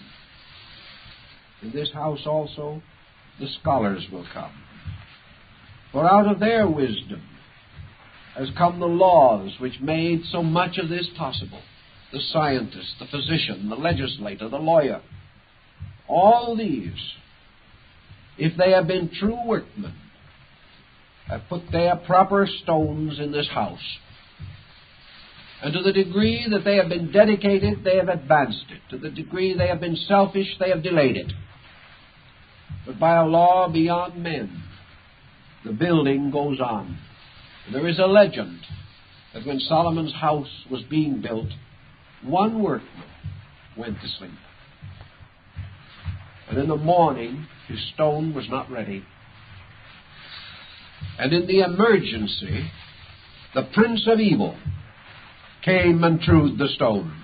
In this house also, the scholars will come. For out of their wisdom has come the laws which made so much of this possible. The scientist, the physician, the legislator, the lawyer. All these, if they have been true workmen, have put their proper stones in this house. And to the degree that they have been dedicated, they have advanced it. To the degree they have been selfish, they have delayed it. But by a law beyond men, the building goes on. And there is a legend that when Solomon's house was being built, one workman went to sleep. And in the morning, his stone was not ready. And in the emergency, the prince of evil came and threw the stone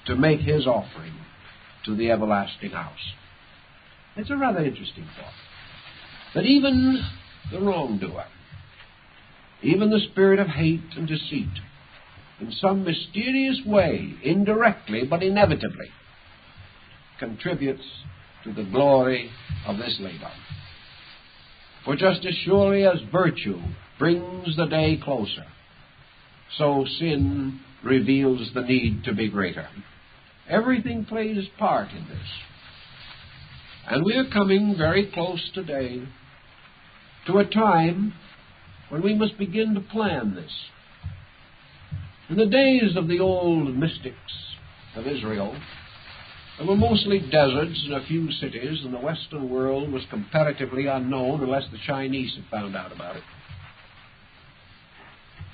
to make his offering to the everlasting house. It's a rather interesting thought. That even the wrongdoer, even the spirit of hate and deceit, in some mysterious way, indirectly but inevitably, contributes to the glory of this labor. For just as surely as virtue brings the day closer, so sin reveals the need to be greater. Everything plays part in this. And we are coming very close today to a time when we must begin to plan this. In the days of the old mystics of Israel, there were mostly deserts and a few cities, and the Western world was comparatively unknown unless the Chinese had found out about it.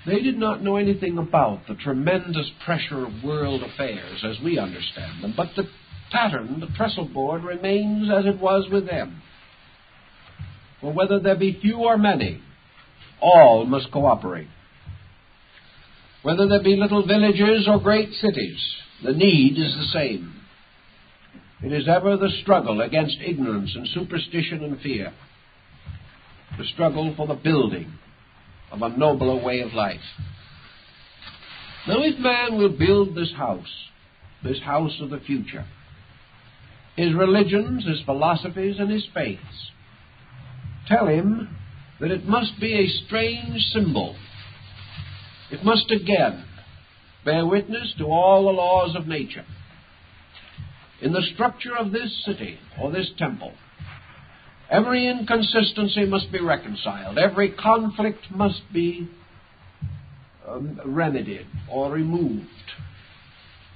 They did not know anything about the tremendous pressure of world affairs as we understand them, but the pattern, the trestle board, remains as it was with them. For whether there be few or many, all must cooperate. Whether there be little villages or great cities, the need is the same. It is ever the struggle against ignorance and superstition and fear, the struggle for the building of a nobler way of life. Now, if man will build this house of the future, his religions, his philosophies, and his faiths tell him that it must be a strange symbol. It must again bear witness to all the laws of nature. In the structure of this city or this temple, every inconsistency must be reconciled. Every conflict must be remedied or removed.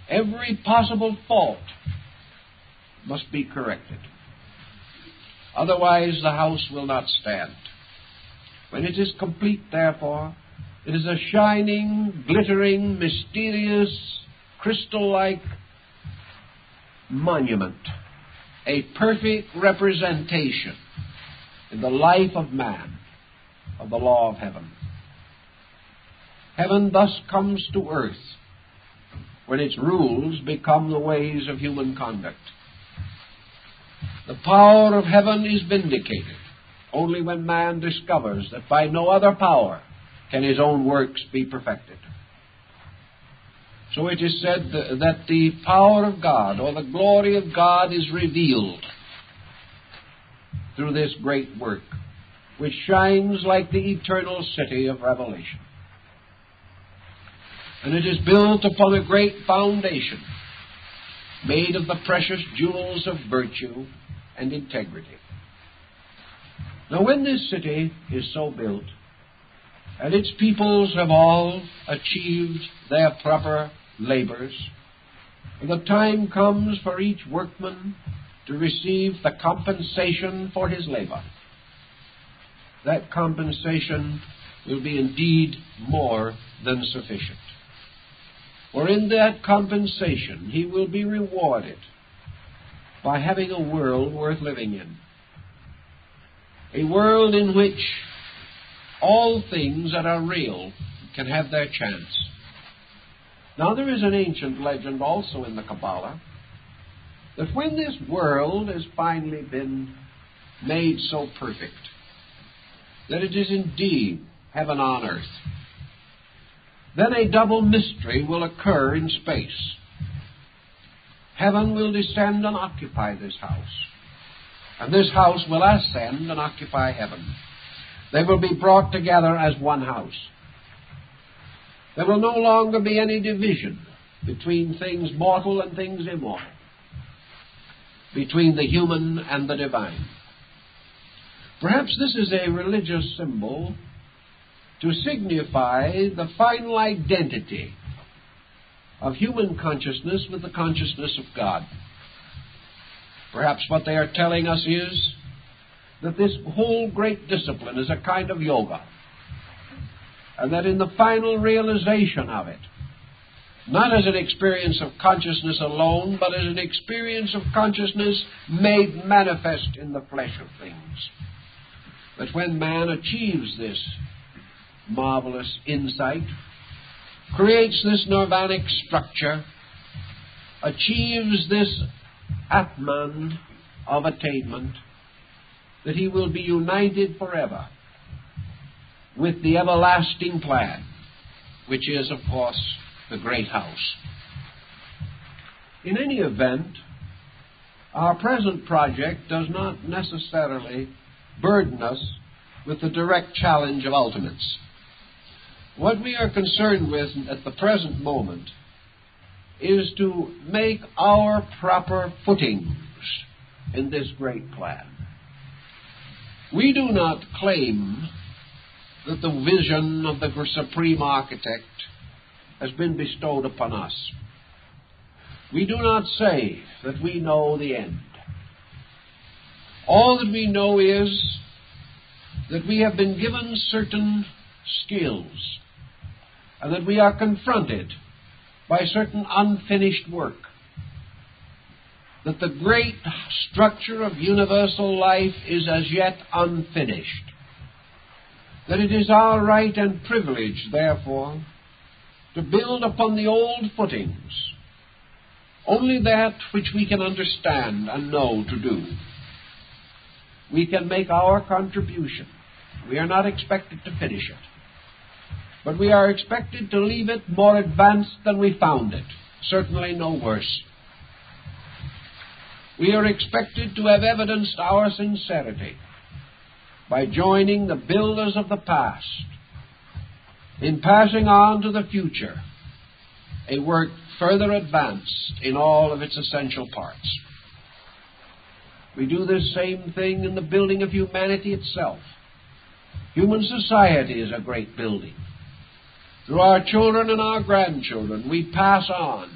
Every possible fault must be corrected. Otherwise, the house will not stand. When it is complete, therefore, it is a shining, glittering, mysterious, crystal-like monument, a perfect representation in the life of man of the law of heaven. Heaven thus comes to earth when its rules become the ways of human conduct. The power of heaven is vindicated only when man discovers that by no other power can his own works be perfected. So it is said that the power of God or the glory of God is revealed through this great work, which shines like the eternal city of Revelation. And it is built upon a great foundation, made of the precious jewels of virtue and integrity. Now, when this city is so built, and its peoples have all achieved their proper labors, and the time comes for each workman to receive the compensation for his labor, that compensation will be indeed more than sufficient. For in that compensation he will be rewarded by having a world worth living in, a world in which all things that are real can have their chance. Now, there is an ancient legend also in the Kabbalah that when this world has finally been made so perfect that it is indeed heaven on earth, then a double mystery will occur in space. Heaven will descend and occupy this house, and this house will ascend and occupy heaven. They will be brought together as one house. There will no longer be any division between things mortal and things immortal, between the human and the divine. Perhaps this is a religious symbol to signify the final identity of human consciousness with the consciousness of God. Perhaps what they are telling us is that this whole great discipline is a kind of yoga, and that in the final realization of it, not as an experience of consciousness alone, but as an experience of consciousness made manifest in the flesh of things. That when man achieves this marvelous insight, creates this nirvanic structure, achieves this Atman of attainment, that he will be united forever with the everlasting plan, which is, of course, the great house. In any event, our present project does not necessarily burden us with the direct challenge of ultimates. What we are concerned with at the present moment is to make our proper footings in this great plan. We do not claim that the vision of the Supreme Architect has been bestowed upon us. We do not say that we know the end. All that we know is that we have been given certain skills and that we are confronted by certain unfinished work. That the great structure of universal life is as yet unfinished. That it is our right and privilege, therefore, to build upon the old footings only that which we can understand and know to do. We can make our contribution. We are not expected to finish it, but we are expected to leave it more advanced than we found it, certainly no worse. We are expected to have evidenced our sincerity by joining the builders of the past in passing on to the future a work further advanced in all of its essential parts. We do this same thing in the building of humanity itself. Human society is a great building. Through our children and our grandchildren, we pass on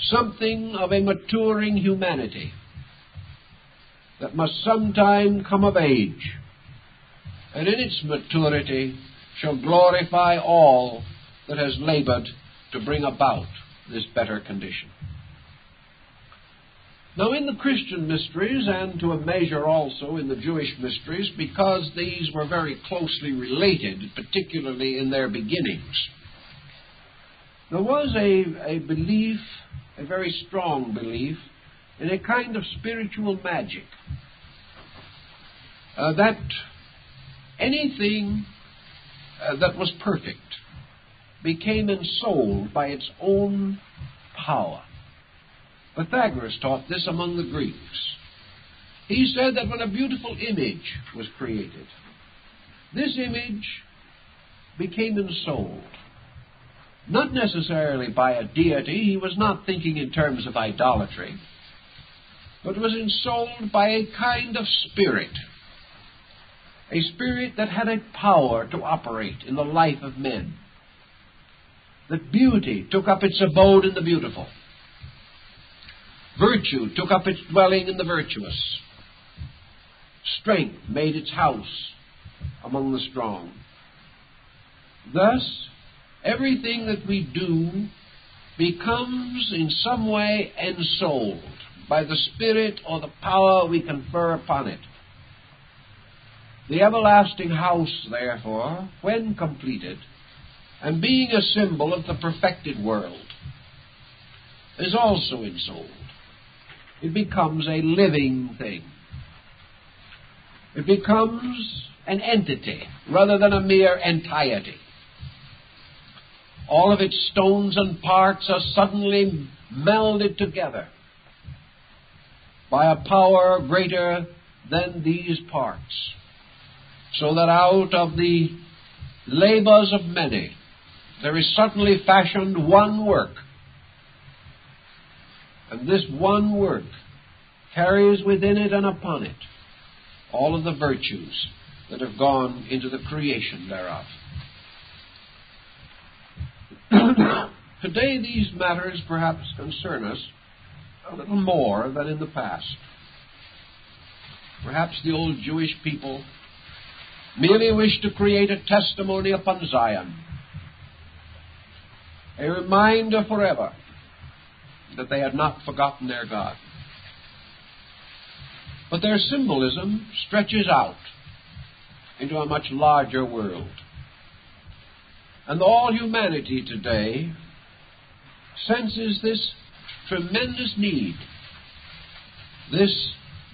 something of a maturing humanity that must sometime come of age, and in its maturity shall glorify all that has labored to bring about this better condition. Now, in the Christian mysteries, and to a measure also in the Jewish mysteries, because these were very closely related, particularly in their beginnings, there was a belief, a very strong belief, in a kind of spiritual magic. That anything that was perfect became ensouled by its own power. Pythagoras taught this among the Greeks. He said that when a beautiful image was created, this image became ensouled. Not necessarily by a deity, he was not thinking in terms of idolatry, but was ensouled by a kind of spirit, a spirit that had a power to operate in the life of men. That beauty took up its abode in the beautiful. Virtue took up its dwelling in the virtuous. Strength made its house among the strong. Thus, everything that we do becomes in some way ensouled by the spirit or the power we confer upon it. The everlasting house, therefore, when completed, and being a symbol of the perfected world, is also ensouled. It becomes a living thing. It becomes an entity rather than a mere entiety. All of its stones and parts are suddenly melded together by a power greater than these parts, so that out of the labors of many there is suddenly fashioned one work. And this one work carries within it and upon it all of the virtues that have gone into the creation thereof. Today these matters perhaps concern us a little more than in the past. Perhaps the old Jewish people merely wished to create a testimony upon Zion. a reminder forever that they had not forgotten their God. But their symbolism stretches out into a much larger world. And all humanity today senses this tremendous need, this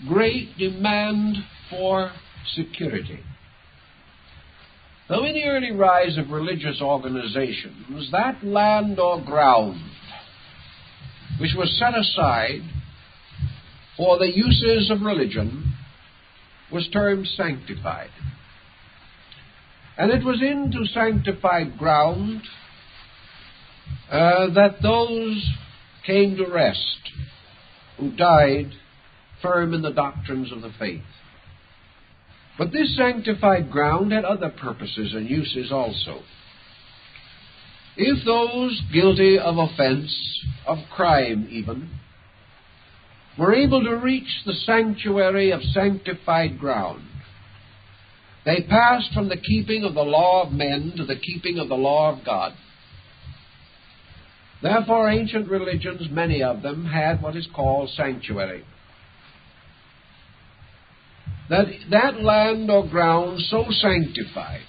great demand for security. Now, in the early rise of religious organizations, that land or ground which was set aside for the uses of religion was termed sanctified. And it was into sanctified ground that those came to rest who died firm in the doctrines of the faith. But this sanctified ground had other purposes and uses also. If those guilty of offense, of crime even, were able to reach the sanctuary of sanctified ground, they passed from the keeping of the law of men to the keeping of the law of God. Therefore, ancient religions, many of them, had what is called sanctuary. That land or ground so sanctified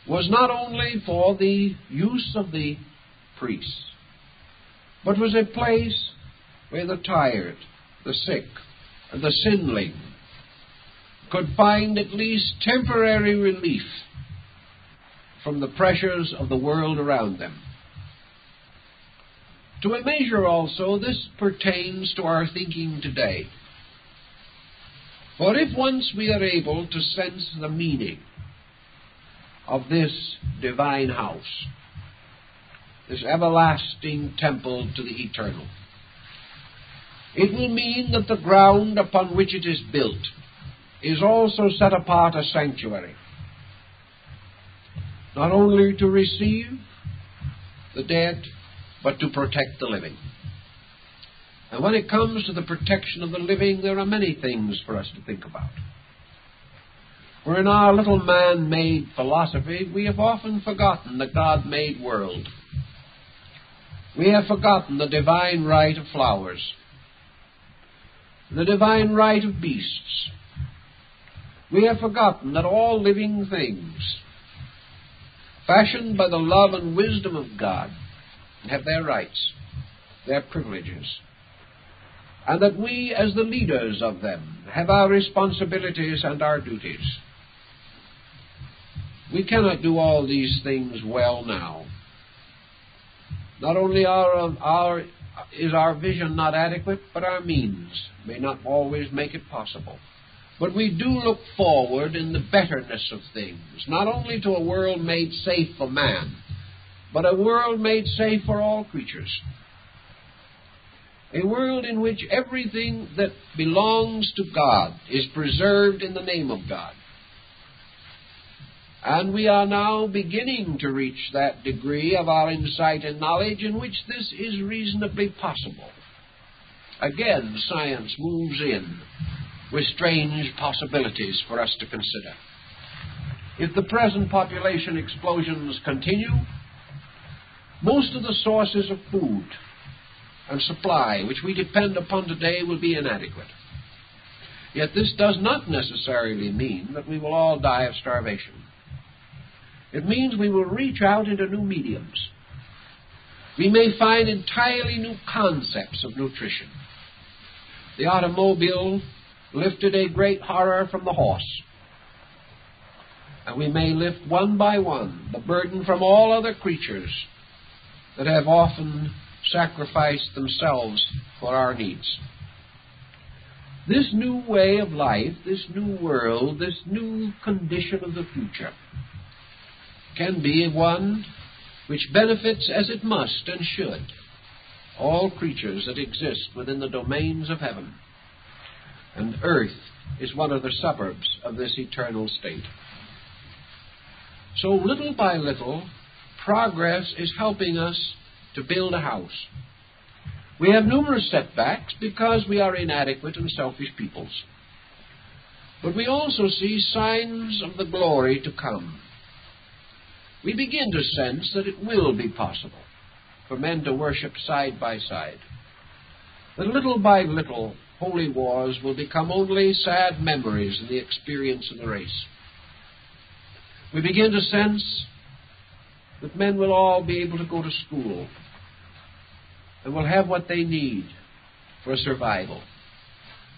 was not only for the use of the priests, but was a place where the tired, the sick, and the sinling could find at least temporary relief from the pressures of the world around them. To a measure also, this pertains to our thinking today. For if once we are able to sense the meaning of this divine house, this everlasting temple to the eternal, it will mean that the ground upon which it is built is also set apart as sanctuary, not only to receive the dead, but to protect the living. And when it comes to the protection of the living, there are many things for us to think about. For in our little man-made philosophy, we have often forgotten the God-made world. We have forgotten the divine right of flowers, the divine right of beasts. We have forgotten that all living things, fashioned by the love and wisdom of God, have their rights, their privileges, and that we, as the leaders of them, have our responsibilities and our duties. We cannot do all these things well now. Not only is our vision not adequate, but our means may not always make it possible. But we do look forward in the betterness of things, not only to a world made safe for man, but a world made safe for all creatures. A world in which everything that belongs to God is preserved in the name of God. And we are now beginning to reach that degree of our insight and knowledge in which this is reasonably possible. Again, science moves in with strange possibilities for us to consider. If the present population explosions continue, most of the sources of food and supply which we depend upon today will be inadequate. Yet this does not necessarily mean that we will all die of starvation. It means we will reach out into new mediums. We may find entirely new concepts of nutrition. The automobile lifted a great horror from the horse, and we may lift one by one the burden from all other creatures that have often sacrificed themselves for our needs. This new way of life, this new world, this new condition of the future can be one which benefits as it must and should all creatures that exist within the domains of heaven. And earth is one of the suburbs of this eternal state. So little by little, progress is helping us to build a house. We have numerous setbacks because we are inadequate and selfish peoples. But we also see signs of the glory to come. we begin to sense that it will be possible for men to worship side by side. That little by little, holy wars will become only sad memories in the experience of the race. We begin to sense that men will all be able to go to school and will have what they need for survival.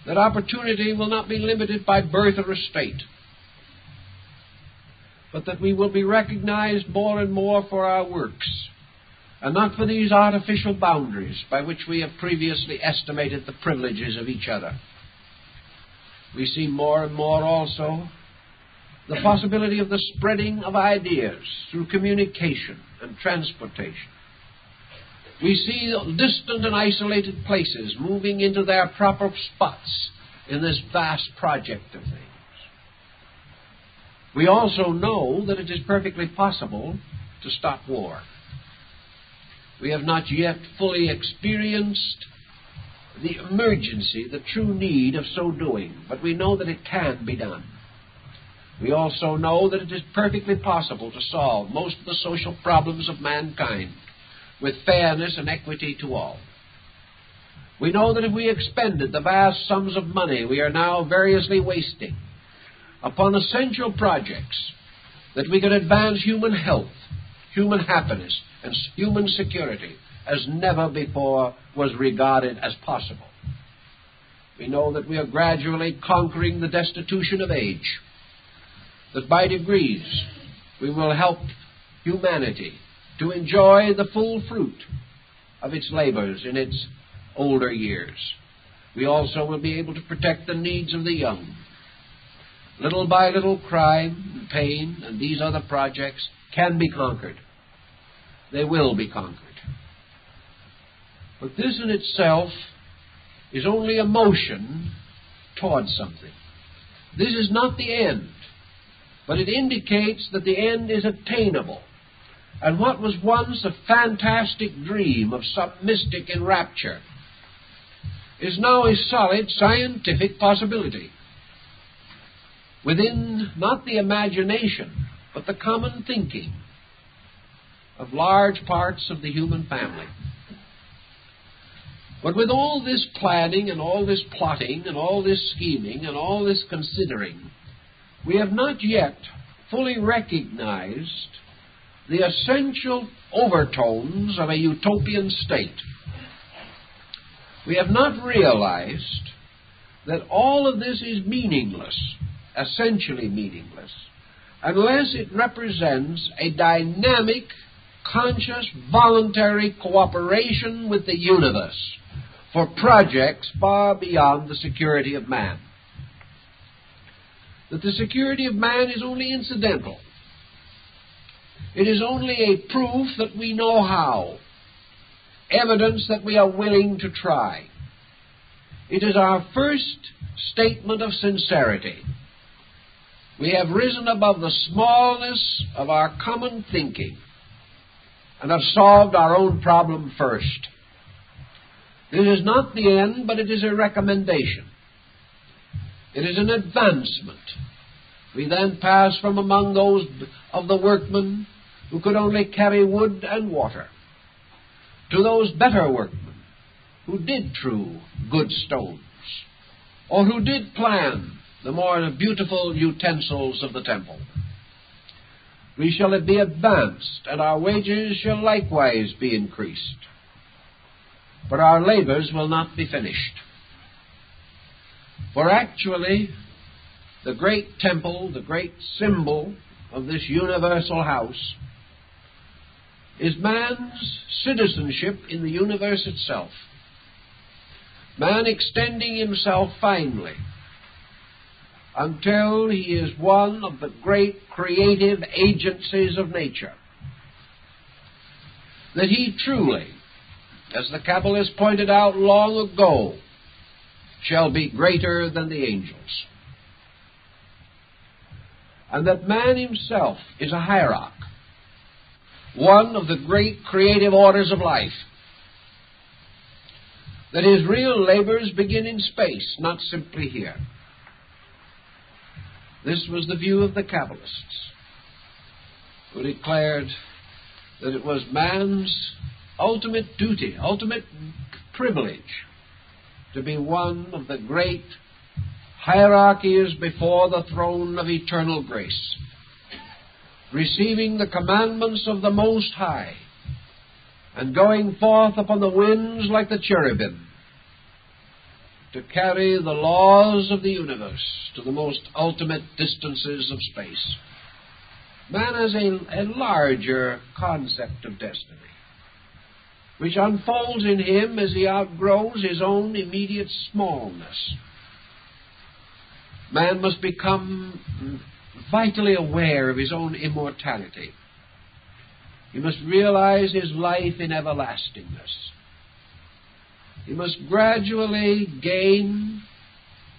That opportunity will not be limited by birth or estate, but that we will be recognized more and more for our works, and not for these artificial boundaries by which we have previously estimated the privileges of each other. We see more and more also the possibility of the spreading of ideas through communication and transportation. We see distant and isolated places moving into their proper spots in this vast project of things. We also know that it is perfectly possible to stop war. We have not yet fully experienced the emergency, the true need of so doing, but we know that it can be done. We also know that it is perfectly possible to solve most of the social problems of mankind with fairness and equity to all. We know that if we expended the vast sums of money we are now variously wasting upon essential projects, that we could advance human health, human happiness, and human security as never before was regarded as possible. We know that we are gradually conquering the destitution of age, that by degrees we will help humanity to enjoy the full fruit of its labors in its older years. We also will be able to protect the needs of the young. Little by little, crime and pain and these other projects can be conquered. They will be conquered. But this in itself is only a motion towards something. This is not the end, but it indicates that the end is attainable. And what was once a fantastic dream of some mystic in rapture is now a solid scientific possibility within not the imagination, but the common thinking of large parts of the human family. But with all this planning and all this plotting and all this scheming and all this considering, we have not yet fully recognized the essential overtones of a utopian state. We have not realized that all of this is meaningless, essentially meaningless, unless it represents a dynamic, conscious, voluntary cooperation with the universe for projects far beyond the security of man. That the security of man is only incidental. It is only a proof that we know how, evidence that we are willing to try. It is our first statement of sincerity. We have risen above the smallness of our common thinking and have solved our own problem first. This is not the end, but it is a recommendation. It is an advancement. We then pass from among those of the workmen who could only carry wood and water to those better workmen who did true good stones, or who did plan the more beautiful utensils of the temple. We shall be advanced, and our wages shall likewise be increased. But our labors will not be finished. For actually, the great temple, the great symbol of this universal house, is man's citizenship in the universe itself. Man extending himself finally until he is one of the great creative agencies of nature. That he truly, as the Kabbalists pointed out long ago, shall be greater than the angels. And that man himself is a hierarch, one of the great creative orders of life. That his real labors begin in space, not simply here. This was the view of the Kabbalists. who declared that it was man's ultimate duty, ultimate privilege, to be one of the great hierarchies before the throne of eternal grace, receiving the commandments of the Most High, and going forth upon the winds like the cherubim, to carry the laws of the universe to the most ultimate distances of space. Man has a larger concept of destiny, which unfolds in him as he outgrows his own immediate smallness. Man must become vitally aware of his own immortality. He must realize his life in everlastingness. He must gradually gain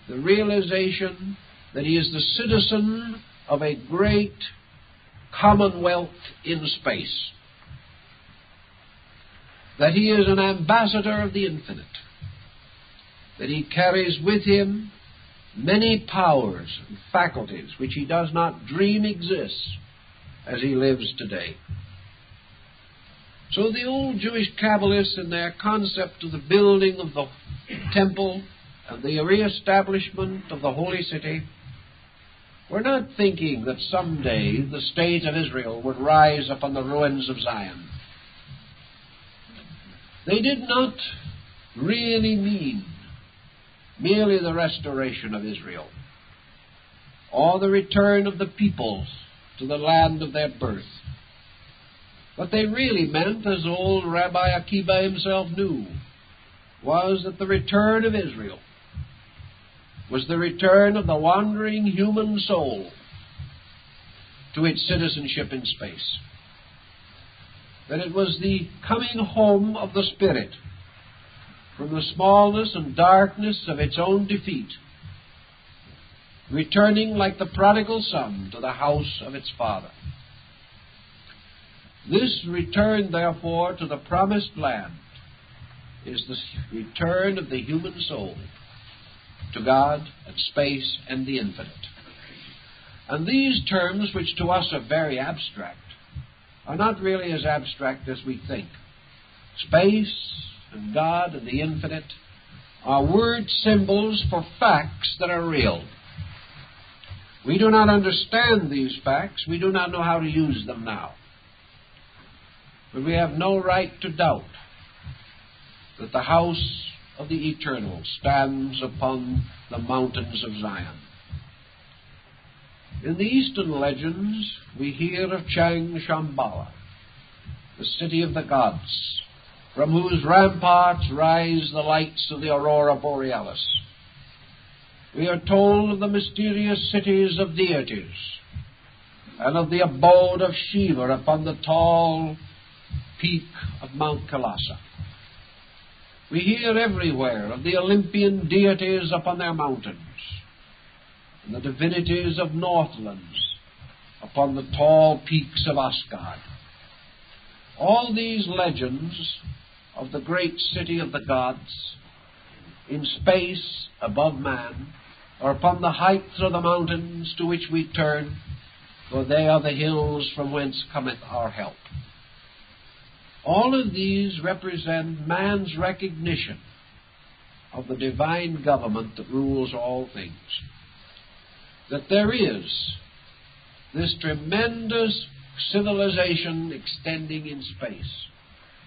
the realization that he is the citizen of a great commonwealth in space, that he is an ambassador of the infinite, that he carries with him many powers and faculties which he does not dream exist as he lives today. So the old Jewish Kabbalists, in their concept of the building of the temple and the reestablishment of the holy city, were not thinking that someday the state of Israel would rise upon the ruins of Zion. They did not really mean merely the restoration of Israel or the return of the peoples to the land of their birth. What they really meant, as old Rabbi Akiba himself knew, was that the return of Israel was the return of the wandering human soul to its citizenship in space. That it was the coming home of the spirit from the smallness and darkness of its own defeat, returning like the prodigal son to the house of its father. This return, therefore, to the promised land is the return of the human soul to God and space and the infinite. And these terms, which to us are very abstract, are not really as abstract as we think. Space and God and the infinite are word symbols for facts that are real. We do not understand these facts. We do not know how to use them now. But we have no right to doubt that the house of the eternal stands upon the mountains of Zion. In the Eastern legends, we hear of Chang Shambhala, the city of the gods, from whose ramparts rise the lights of the aurora borealis. We are told of the mysterious cities of deities and of the abode of Shiva upon the tall peak of Mount Kailasa. We hear everywhere of the Olympian deities upon their mountains, and the divinities of Northlands upon the tall peaks of Asgard. All these legends of the great city of the gods in space above man, or upon the heights of the mountains to which we turn, for they are the hills from whence cometh our help. All of these represent man's recognition of the divine government that rules all things. That there is this tremendous civilization extending in space.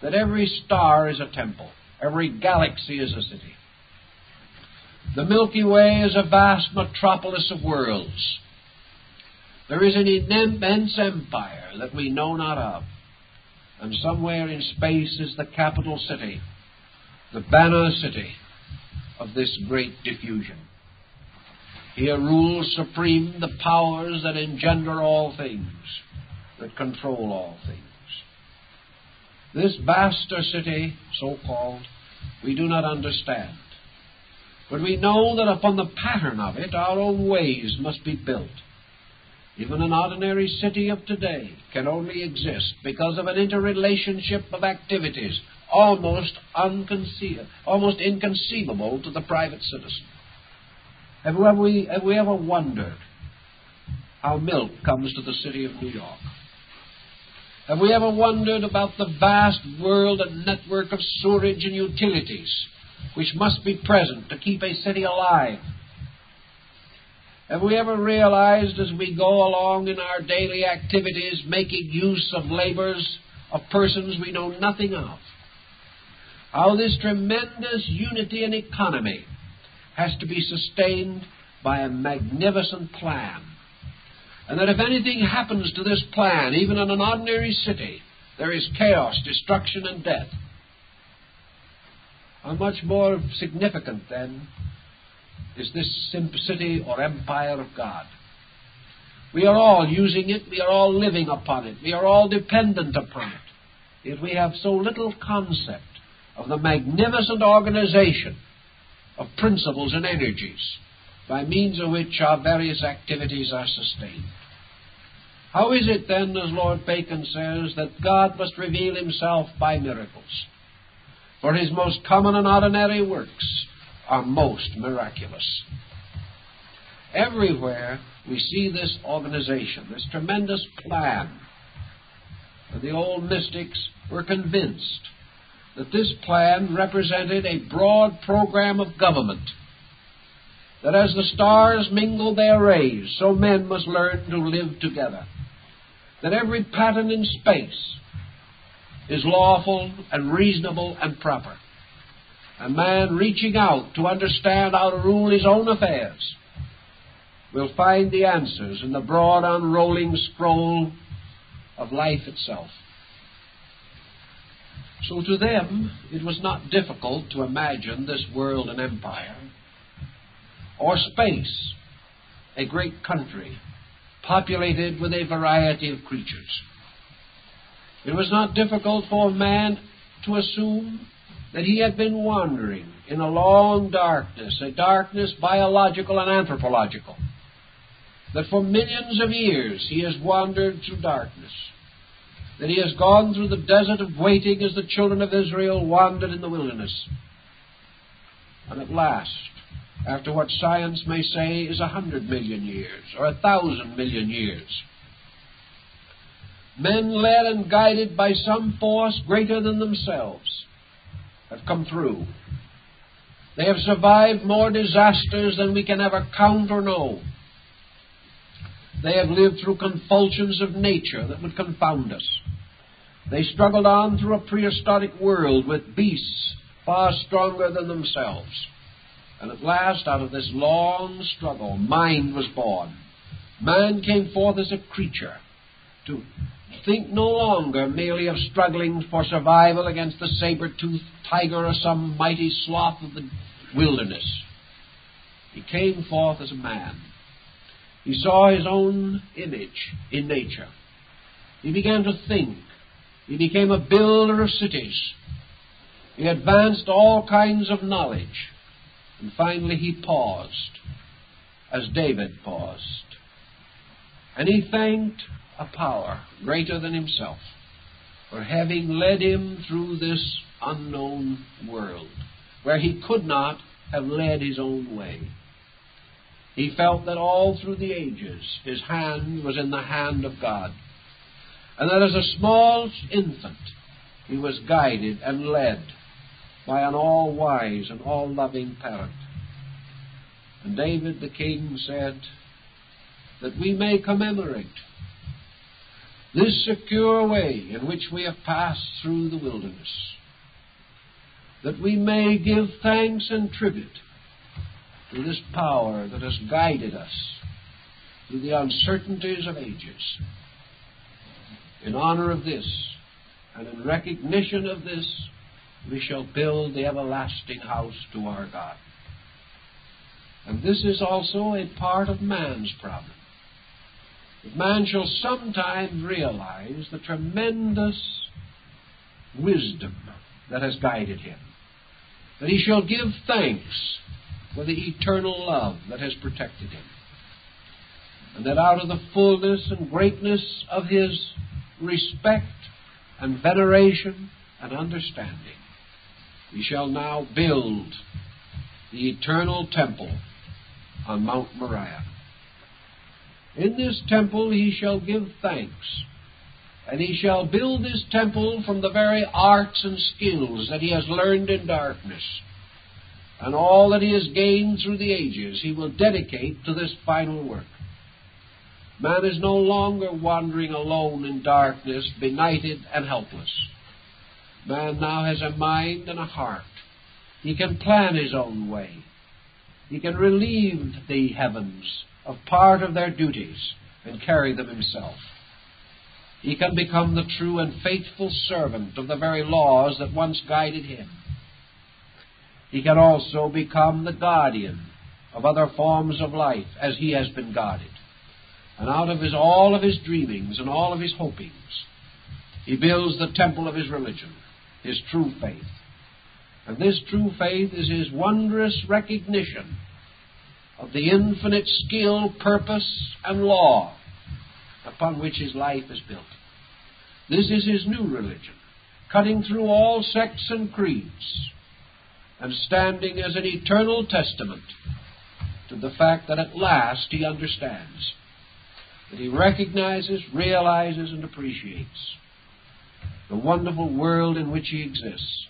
That every star is a temple. Every galaxy is a city. The Milky Way is a vast metropolis of worlds. There is an immense empire that we know not of. And somewhere in space is the capital city, the banner city of this great diffusion. Here rules supreme the powers that engender all things, that control all things. This vaster city, so-called, we do not understand. But we know that upon the pattern of it, our own ways must be built. Even an ordinary city of today can only exist because of an interrelationship of activities almost inconceivable to the private citizen. Have we ever wondered how milk comes to the city of New York? Have we ever wondered about the vast world and network of sewerage and utilities which must be present to keep a city alive? Have we ever realized as we go along in our daily activities, making use of labors of persons we know nothing of, how this tremendous unity and economy has to be sustained by a magnificent plan? And that if anything happens to this plan, even in an ordinary city, there is chaos, destruction, and death. How much more significant, then, is this city or empire of God? We are all using it, we are all living upon it, we are all dependent upon it. Yet we have so little concept of the magnificent organization of principles and energies by means of which our various activities are sustained. How is it then, as Lord Bacon says, that God must reveal himself by miracles? For his most common and ordinary works are most miraculous. Everywhere we see this organization, this tremendous plan. And the old mystics were convinced that this plan represented a broad program of government, that as the stars mingle their rays, so men must learn to live together, that every pattern in space is lawful and reasonable and proper. A man reaching out to understand how to rule his own affairs will find the answers in the broad unrolling scroll of life itself. So to them, it was not difficult to imagine this world and empire, or space, a great country, populated with a variety of creatures. It was not difficult for man to assume that he had been wandering in a long darkness, a darkness biological and anthropological, that for millions of years he has wandered through darkness, that he has gone through the desert of waiting as the children of Israel wandered in the wilderness. And at last, after what science may say is 100 million years or 1,000 million years, men led and guided by some force greater than themselves have come through. They have survived more disasters than we can ever count or know. They have lived through convulsions of nature that would confound us. They struggled on through a prehistoric world with beasts far stronger than themselves. And at last, out of this long struggle, mind was born. Man came forth as a creature to think no longer merely of struggling for survival against the saber-toothed tiger or some mighty sloth of the wilderness. He came forth as a man. He saw his own image in nature. He began to think. He became a builder of cities. He advanced all kinds of knowledge. And finally he paused, as David paused. And he thanked a power greater than himself for having led him through this unknown world, where he could not have led his own way. He felt that all through the ages his hand was in the hand of God, and that as a small infant he was guided and led by an all-wise and all-loving parent. And David the king said that we may commemorate this secure way in which we have passed through the wilderness, that we may give thanks and tribute to this power that has guided us through the uncertainties of ages. In honor of this, and in recognition of this, we shall build the everlasting house to our God. And this is also a part of man's problem. That man shall sometime realize the tremendous wisdom that has guided him. That he shall give thanks for the eternal love that has protected him. And that out of the fullness and greatness of his respect and veneration and understanding, we shall now build the eternal temple on Mount Moriah. In this temple he shall give thanks And he shall build his temple from the very arts and skills that he has learned in darkness. And all that he has gained through the ages he will dedicate to this final work. Man is no longer wandering alone in darkness, benighted and helpless. Man now has a mind and a heart. He can plan his own way. He can relieve the heavens of part of their duties and carry them himself. He can become the true and faithful servant of the very laws that once guided him. He can also become the guardian of other forms of life as he has been guarded. And out of all of his dreamings and all of his hopings, he builds the temple of his religion, his true faith. And this true faith is his wondrous recognition of the infinite skill, purpose, and law upon which his life is built. This is his new religion, cutting through all sects and creeds, and standing as an eternal testament to the fact that at last he understands, that he recognizes, realizes, and appreciates the wonderful world in which he exists.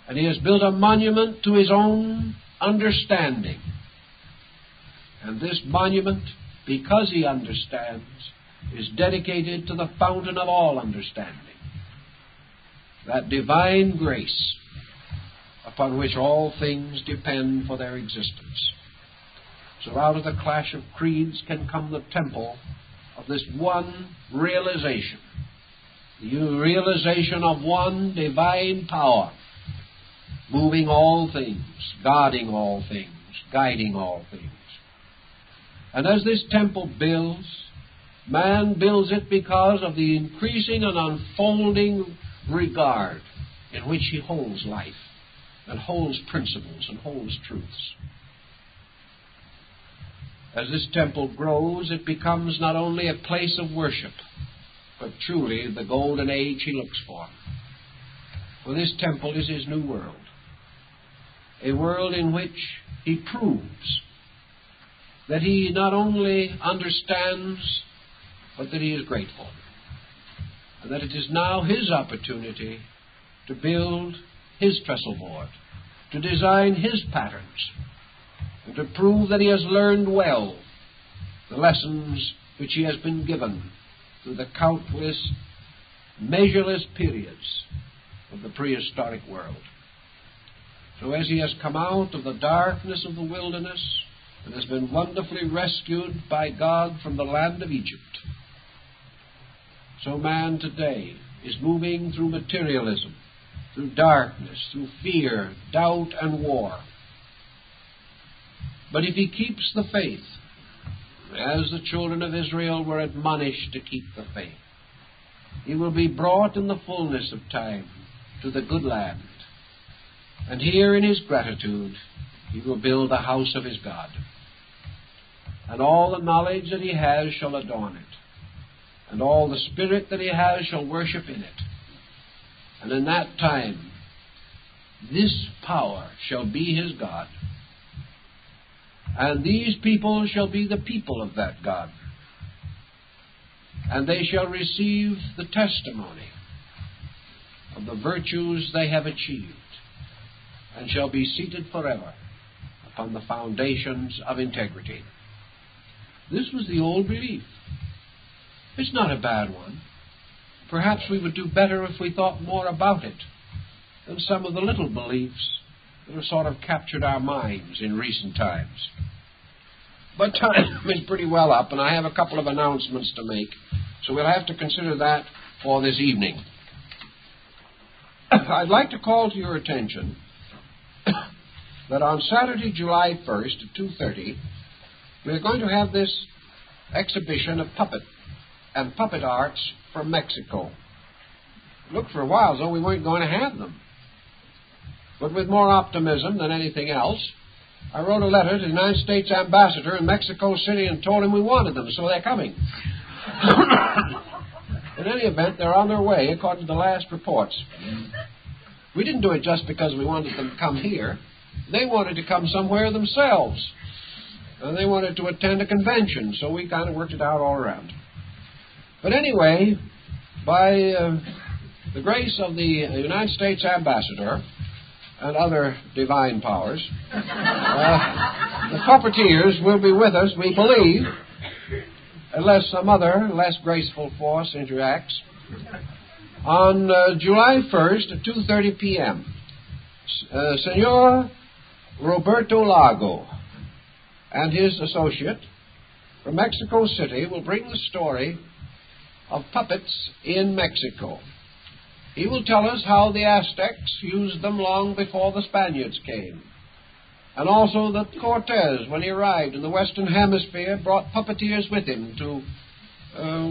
And he has built a monument to his own understanding. And this monument, because he understands, is dedicated to the fountain of all understanding, that divine grace upon which all things depend for their existence. So out of the clash of creeds can come the temple of this one realization, the realization of one divine power, moving all things, guarding all things, guiding all things. And as this temple builds, man builds it because of the increasing and unfolding regard in which he holds life, and holds principles, and holds truths. As this temple grows, it becomes not only a place of worship, but truly the golden age he looks for. For this temple is his new world, a world in which he proves that he not only understands, but that he is grateful, and that it is now his opportunity to build his trestle board, to design his patterns, and to prove that he has learned well the lessons which he has been given through the countless, measureless periods of the prehistoric world. So as he has come out of the darkness of the wilderness and has been wonderfully rescued by God from the land of Egypt, so man today is moving through materialism, through darkness, through fear, doubt, and war. But if he keeps the faith, as the children of Israel were admonished to keep the faith, he will be brought in the fullness of time to the good land. And here in his gratitude, he will build the house of his God. And all the knowledge that he has shall adorn it. And all the spirit that he has shall worship in it. And in that time, this power shall be his God. And these people shall be the people of that God. And they shall receive the testimony of the virtues they have achieved, and shall be seated forever upon the foundations of integrity. This was the old belief. It's not a bad one. Perhaps we would do better if we thought more about it than some of the little beliefs that have sort of captured our minds in recent times. But time is pretty well up, and I have a couple of announcements to make, so we'll have to consider that for this evening. I'd like to call to your attention that on Saturday, July 1st at 2:30, we're going to have this exhibition of puppet arts from Mexico. It looked for a while as though we weren't going to have them. But with more optimism than anything else, I wrote a letter to the United States ambassador in Mexico City and told him we wanted them, so they're coming. In any event, they're on their way, according to the last reports. We didn't do it just because we wanted them to come here. They wanted to come somewhere themselves. And they wanted to attend a convention, so we kind of worked it out all around. But anyway, by the grace of the United States Ambassador and other divine powers, the puppeteers will be with us, we believe, unless some other less graceful force interacts, on July 1st at 2:30 p.m. Senor Roberto Lago and his associate from Mexico City will bring the story of puppets in Mexico. He will tell us how the Aztecs used them long before the Spaniards came, and also that Cortez, when he arrived in the Western Hemisphere, brought puppeteers with him to,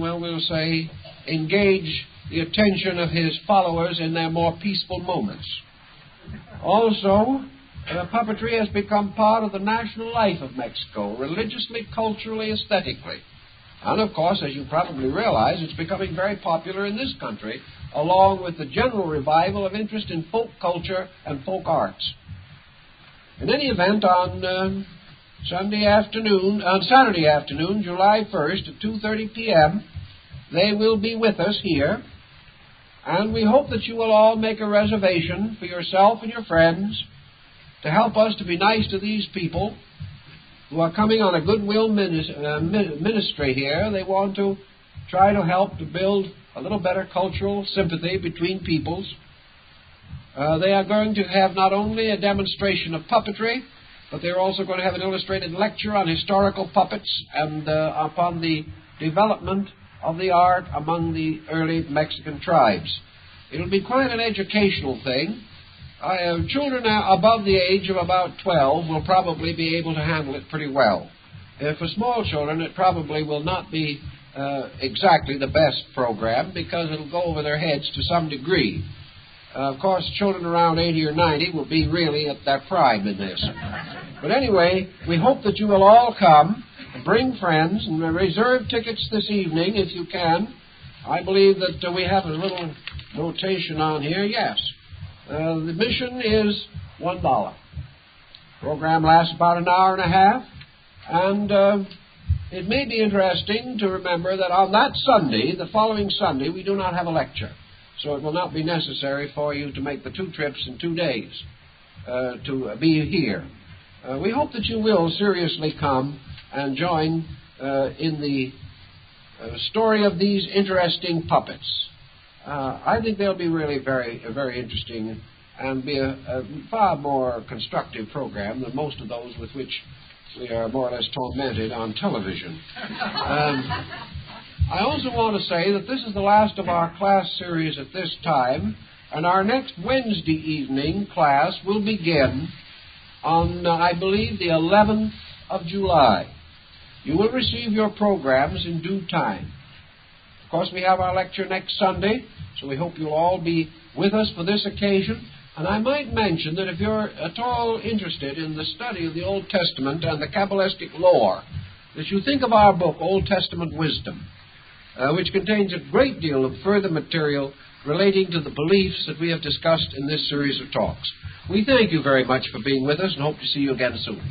we'll say, engage the attention of his followers in their more peaceful moments. Also, puppetry has become part of the national life of Mexico, religiously, culturally, aesthetically. And, of course, as you probably realize, it's becoming very popular in this country, along with the general revival of interest in folk culture and folk arts. In any event, on Saturday afternoon, July 1st at 2:30 p.m., they will be with us here, and we hope that you will all make a reservation for yourself and your friends to help us to be nice to these people who are coming on a goodwill ministry here. They want to try to help to build a little better cultural sympathy between peoples. They are going to have not only a demonstration of puppetry, but they're also going to have an illustrated lecture on historical puppets and upon the development of the art among the early Mexican tribes. It'll be quite an educational thing. Children above the age of about 12 will probably be able to handle it pretty well. For small children, it probably will not be exactly the best program because it'll go over their heads to some degree. Of course, children around 80 or 90 will be really at their prime in this. But anyway, we hope that you will all come, bring friends, and reserve tickets this evening if you can. I believe that we have a little notation on here. Yes. The admission is $1. Program lasts about an hour and a half, and it may be interesting to remember that on that Sunday, the following Sunday, we do not have a lecture, so it will not be necessary for you to make the 2 trips in 2 days to be here. We hope that you will seriously come and join in the story of these interesting puppets. I think they'll be really very, very interesting and be a far more constructive program than most of those with which we are more or less tormented on television. I also want to say that this is the last of our class series at this time, and our next Wednesday evening class will begin on, I believe, the 11th of July. You will receive your programs in due time. Of course, we have our lecture next Sunday, so we hope you'll all be with us for this occasion. And I might mention that if you're at all interested in the study of the Old Testament and the Kabbalistic lore, that you think of our book, Old Testament Wisdom, which contains a great deal of further material relating to the beliefs that we have discussed in this series of talks. We thank you very much for being with us and hope to see you again soon.